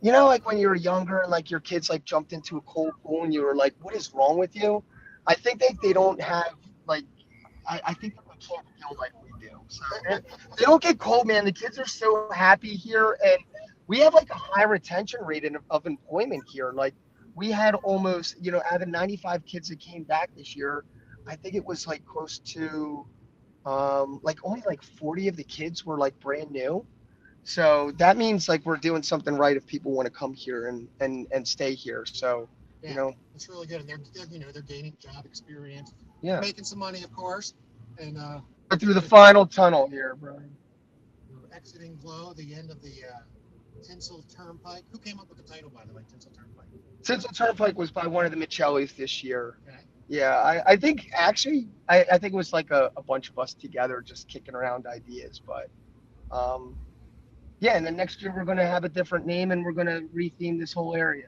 like when you were younger and like your kids like jumped into a cold pool and you were like, what is wrong with you? I think they don't have like, I think that they can't feel like we do. So they don't get cold, man. The kids are so happy here, and we have like a high retention rate of employment here. Like we had almost, out of 95 kids that came back this year, I think it was like close to like only like 40 of the kids were like brand new. So that means like we're doing something right if people want to come here and stay here. So, yeah, it's really good. And they're gaining job experience, making some money, of course. And we're through the final tunnel here, Brian. We're exiting Glow, the end of the Tinsel Turnpike. Who came up with the title, by the way, Tinsel Turnpike? Tinsel Turnpike was by one of the Michellis this year. Okay. Yeah, I think actually, I think it was like a bunch of us together just kicking around ideas. But yeah, and then next year we're going to have a different name and we're going to retheme this whole area.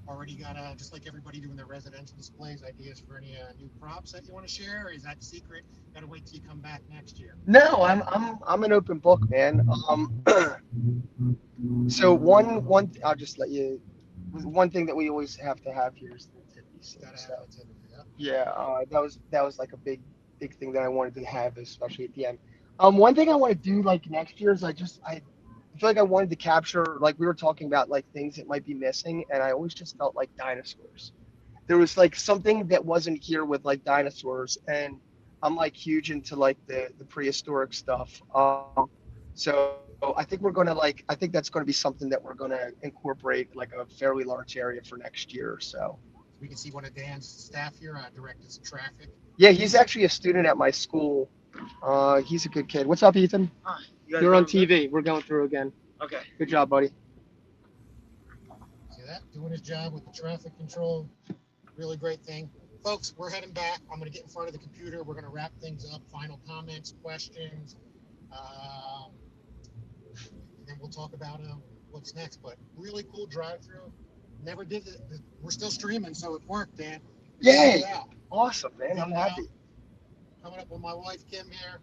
already got, just like everybody doing their residential displays, ideas for any new props that you want to share? Or is that secret? Got to wait till you come back next year. No, I'm an open book, man. So one I'll just let you. One thing that we always have to have here is the nativity Got to scene. have So it. yeah, that was like a big thing that I wanted to have, especially at the end. One thing I want to do like next year is I feel like I wanted to capture, like we were talking about, like things that might be missing, and I always just felt like dinosaurs. There was like something that wasn't here with like dinosaurs, and I'm like huge into like the prehistoric stuff. So I think we're gonna like I think that's gonna be something that we're gonna incorporate like a fairly large area for next year or so. We can see one of Dan's staff here, directed some traffic. Yeah, he's actually a student at my school. He's a good kid. What's up, Ethan? Hi. You're on TV. We're going through again. Okay. Good job, buddy. See that? Doing his job with the traffic control. Really great thing. Folks, we're heading back. I'm going to get in front of the computer. We're going to wrap things up. Final comments, questions. And then we'll talk about what's next. But really cool drive-through. Never did it. We're still streaming, so it worked, Dan. Yay! Awesome, man. I'm happy. Coming up with my wife, Kim here.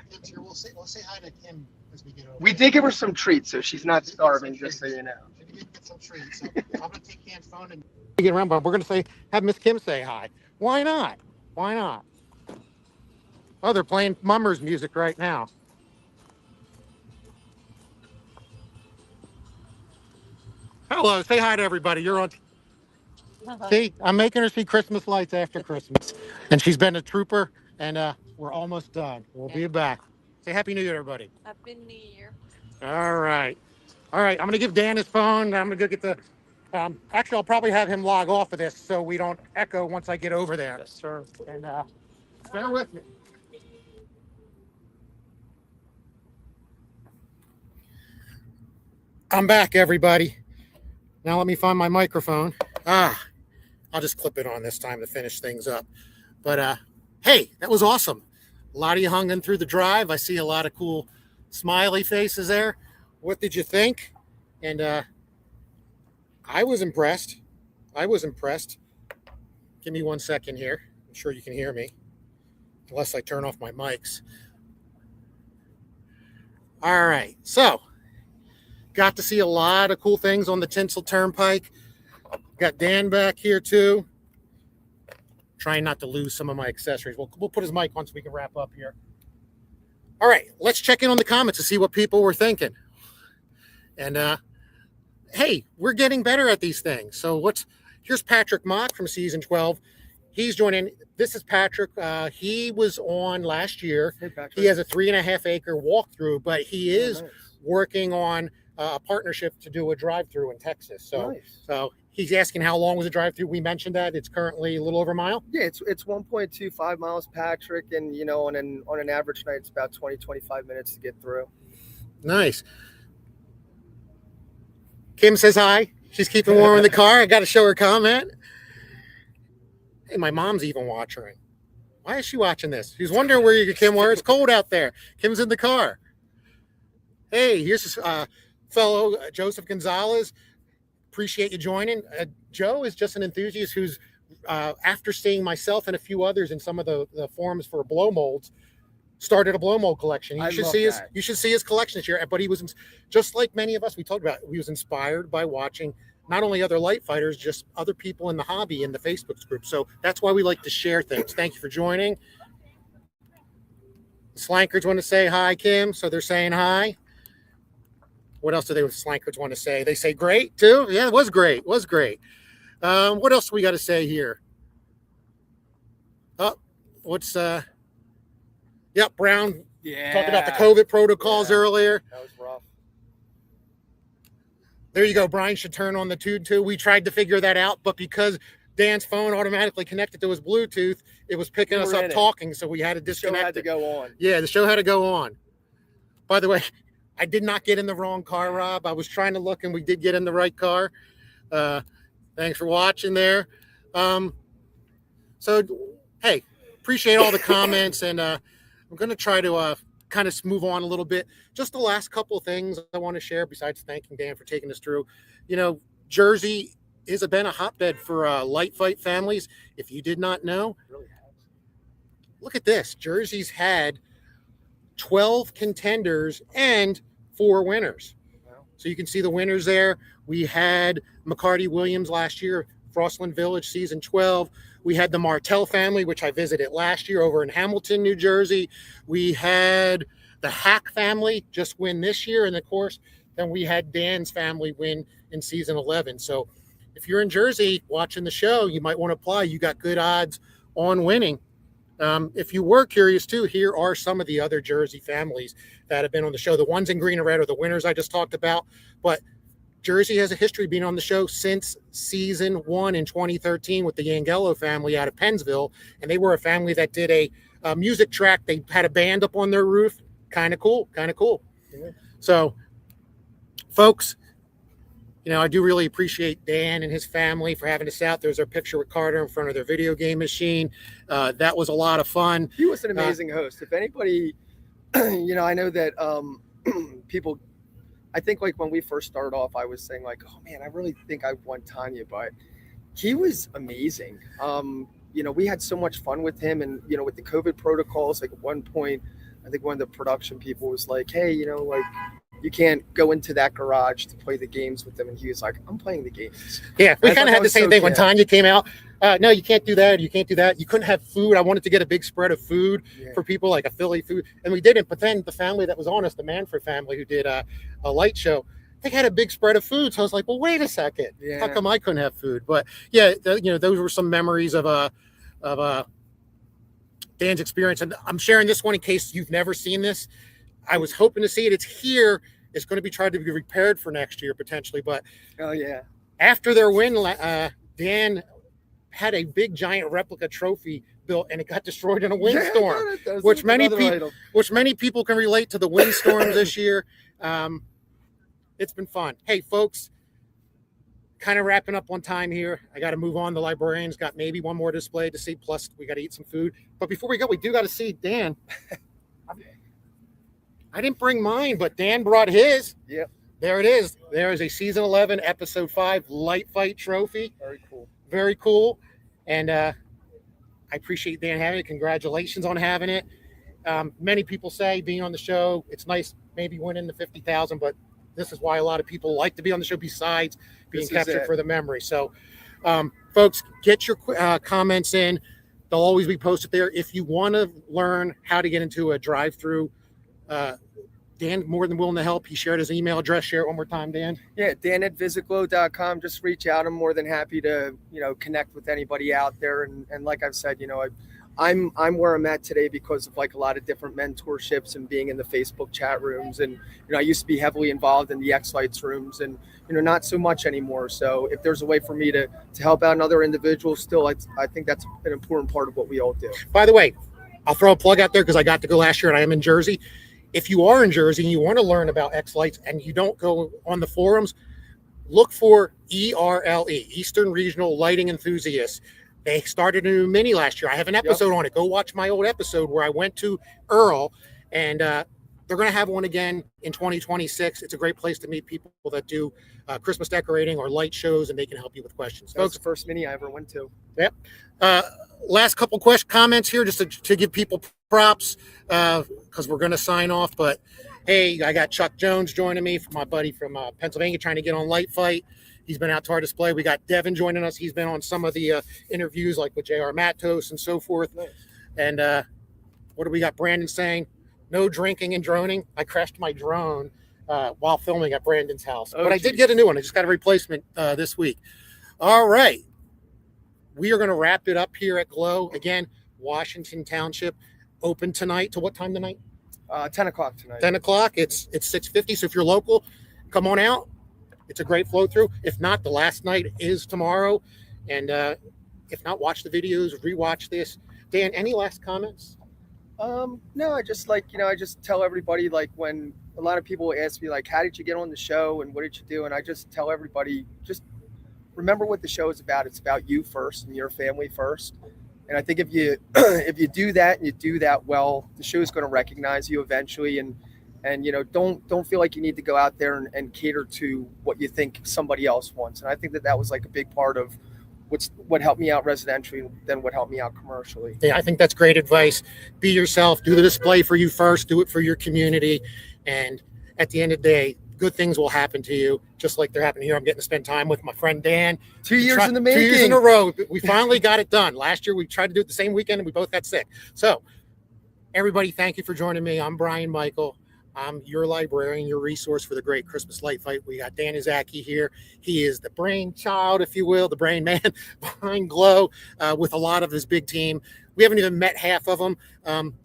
Kim's here. We'll say hi to Kim as we get over. We did give her some treats, so she's not starving, just so you know. She did get some treats. So I'm going to take Dan's phone and get around, but we're going to have Miss Kim say hi. Why not? Why not? Oh, they're playing Mummers music right now. Hello, say hi to everybody. You're on. See, I'm making her see Christmas lights after Christmas. And she's been a trooper, and we're almost done. We'll be back. Say Happy New Year, everybody. Happy New Year. All right. All right, I'm going to give Dan his phone. I'm going to go get the... actually, I'll probably have him log off of this so we don't echo once I get over there. Yes, sir. And bear with me. I'm back, everybody. Now let me find my microphone. I'll just clip it on this time to finish things up. But hey, that was awesome. A lot of you hung in through the drive. I see a lot of cool smiley faces there. What did you think? And I was impressed. Give me 1 second here. I'm sure you can hear me, unless I turn off my mics. All right, so got to see a lot of cool things on the Tinsel Turnpike. Got Dan back here too. Trying not to lose some of my accessories. We'll put his mic on so we can wrap up here. All right, let's check in on the comments to see what people were thinking. And hey, we're getting better at these things. So here's Patrick Mock from season 12. He's joining. This is Patrick. He was on last year. Hey, Patrick. He has a 3.5 acre walkthrough, but he is working on a partnership to do a drive-through in Texas. So, so he's asking how long was the drive-through. We mentioned that it's currently a little over a mile. Yeah, it's 1.25 miles, Patrick, and you know, on an average night, it's about 20-25 minutes to get through. Nice. Kim says hi. She's keeping warm in the car. I got to show her comment. Hey, my mom's even watching. Why is she watching this? She's wondering where you, Kim, where it's cold out there. Kim's in the car. Hey, here's fellow Joseph Gonzalez. Appreciate you joining. Joe is just an enthusiast who's, after seeing myself and a few others in some of the forums for blow molds, started a blow mold collection. You should see his collection this year. But he was, just like many of us, we talked about, he was inspired by watching not only other light fighters, just other people in the hobby in the Facebook group. So that's why we like to share things. Thank you for joining. Slankards want to say hi, Kim. So they're saying hi. What else do they Slankards want to say? They say great too. Yeah, it was great. What else do we got to say here? Yep, Brown. Yeah. Talked about the COVID protocols earlier. That was rough. There you go. Brian should turn on the tube too. We tried to figure that out, but because Dan's phone automatically connected to his Bluetooth, it was picking us up talking, so we had to disconnect. The show had to go on. Yeah, the show had to go on. By the way, I did not get in the wrong car, Rob. I was trying to look, and we did get in the right car. Thanks for watching there. So, hey, appreciate all the comments, and I'm going to try to kind of move on a little bit. Just the last couple of things I want to share besides thanking Dan for taking us through. You know, Jersey is been a hotbed for light fight families. If you did not know, look at this. Jersey's had 12 contenders and 4 winners. So you can see the winners there. We had McCarty Williams last year, Frostland Village, season 12. We had the Martell family, which I visited last year over in Hamilton, New Jersey. We had the Hack family just win this year. And of course, then we had Dan's family win in season 11. So if you're in Jersey watching the show, you might want to apply. You got good odds on winning. If you were curious too, here are some of the other Jersey families that have been on the show. The ones in green and red are the winners I just talked about, but Jersey has a history being on the show since season 1 in 2013 with the Yangello family out of Pennsville. And they were a family that did a music track. They had a band up on their roof. Kind of cool. Yeah. So folks, I do really appreciate Dan and his family for having us out. There's our picture with Carter in front of their video game machine. That was a lot of fun. He was an amazing host. If anybody, I know that people, I think like when we first started off, I was saying like, oh man, I really think I want Tanya, but he was amazing. We had so much fun with him, and, with the COVID protocols, like at one point, I think one of the production people was like, hey, you can't go into that garage to play the games with them. And he was like, I'm playing the games. Yeah, we kind of had the same thing when Tanya came out. No, you can't do that. You can't do that. You couldn't have food. I wanted to get a big spread of food for people, like a Philly food. And we didn't. But then the family that was on us, the Manfred family who did a light show, they had a big spread of food. So I was like, well, wait a second. Yeah. How come I couldn't have food? But yeah, those were some memories of Dan's experience. And I'm sharing this one in case you've never seen this. I was hoping to see it. It's here. It's going to be tried to be repaired for next year potentially. But after their win, Dan had a big giant replica trophy built, and it got destroyed in a windstorm, which many people can relate to the windstorms this year. It's been fun. Hey, folks, kind of wrapping up on time here. I got to move on. The librarian's got maybe one more display to see. Plus, we got to eat some food. But before we go, we do got to see Dan. I didn't bring mine, but Dan brought his. Yep. There it is. There is a season 11, episode 5 light fight trophy. Very cool. Very cool. And I appreciate Dan having it. Congratulations on having it. Many people say being on the show, it's nice maybe winning the 50,000, but this is why a lot of people like to be on the show besides being captured for the memory. So, folks, get your comments in. They'll always be posted there. If you want to learn how to get into a drive-through, Dan, more than willing to help. He shared his email address. Share it one more time, Dan. Yeah, Dan@visitglow.com. Just reach out. I'm more than happy to, connect with anybody out there. And like I've said, I'm where I'm at today because of like a lot of different mentorships and being in the Facebook chat rooms. And, I used to be heavily involved in the X-Lights rooms and, not so much anymore. So if there's a way for me to help out another individual still, I think that's an important part of what we all do. By the way, I'll throw a plug out there because I got to go last year and I am in Jersey. If you are in Jersey and you want to learn about X-Lights and you don't go on the forums, look for ERLE, Eastern Regional Lighting Enthusiasts. They started a new mini last year. I have an episode on it. Go watch my old episode where I went to Earl, and they're going to have one again in 2026. It's a great place to meet people that do Christmas decorating or light shows, and they can help you with questions. That was the first mini I ever went to. Yep. Last couple comments here just to give people props because we're going to sign off. But, hey, I got Chuck Jones joining me, my buddy from Pennsylvania, trying to get on Light Fight. He's been out to our display. We got Devin joining us. He's been on some of the interviews like with J.R. Matos and so forth. Nice. And what do we got Brandon saying? No drinking and droning. I crashed my drone while filming at Brandon's house. But I did get a new one. I just got a replacement this week. All right. We are going to wrap it up here at Glow. Again, Washington Township open tonight. To what time tonight? 10 o'clock tonight. 10 o'clock. It's 6:50. So if you're local, come on out. It's a great flow through. If not, the last night is tomorrow. And if not, watch the videos, rewatch this. Dan, any last comments? No, I just I just tell everybody, like, when a lot of people ask me, like, how did you get on the show and what did you do? And I just tell everybody, just remember what the show is about. It's about you first and your family first. And I think if you if you do that and you do that well, the show is going to recognize you eventually. And And don't feel like you need to go out there and cater to what you think somebody else wants. And I think that was like a big part of what helped me out residentially than what helped me out commercially. Yeah, I think that's great advice. Be yourself. Do the display for you first. Do it for your community. And at the end of the day, good things will happen to you, just like they're happening here. I'm getting to spend time with my friend Dan. 2 years in the making. 2 years in a row. We finally got it done. Last year, we tried to do it the same weekend, and we both got sick. So, everybody, thank you for joining me. I'm Brian Michael. I'm your librarian, your resource for the great Christmas light fight. We got Dan Usaki here. He is the brainchild, if you will, the brain man behind Glow with a lot of his big team. We haven't even met half of them.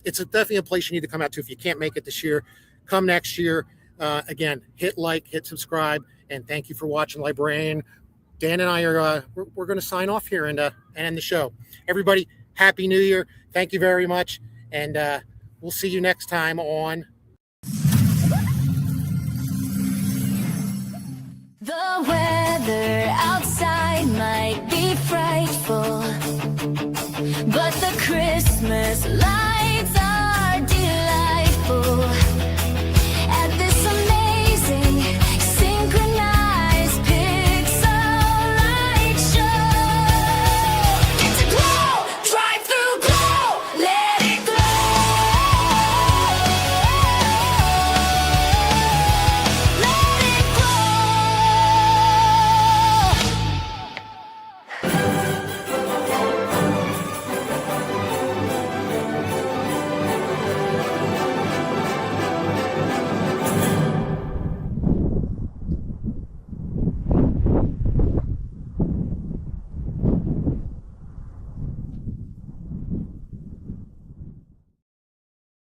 It's definitely a place you need to come out to if you can't make it this year. Come next year. Again, hit like, hit subscribe, and thank you for watching Librarian. Dan and I are we're going to sign off here and end the show. Everybody, Happy New Year. Thank you very much, and we'll see you next time on The weather outside might be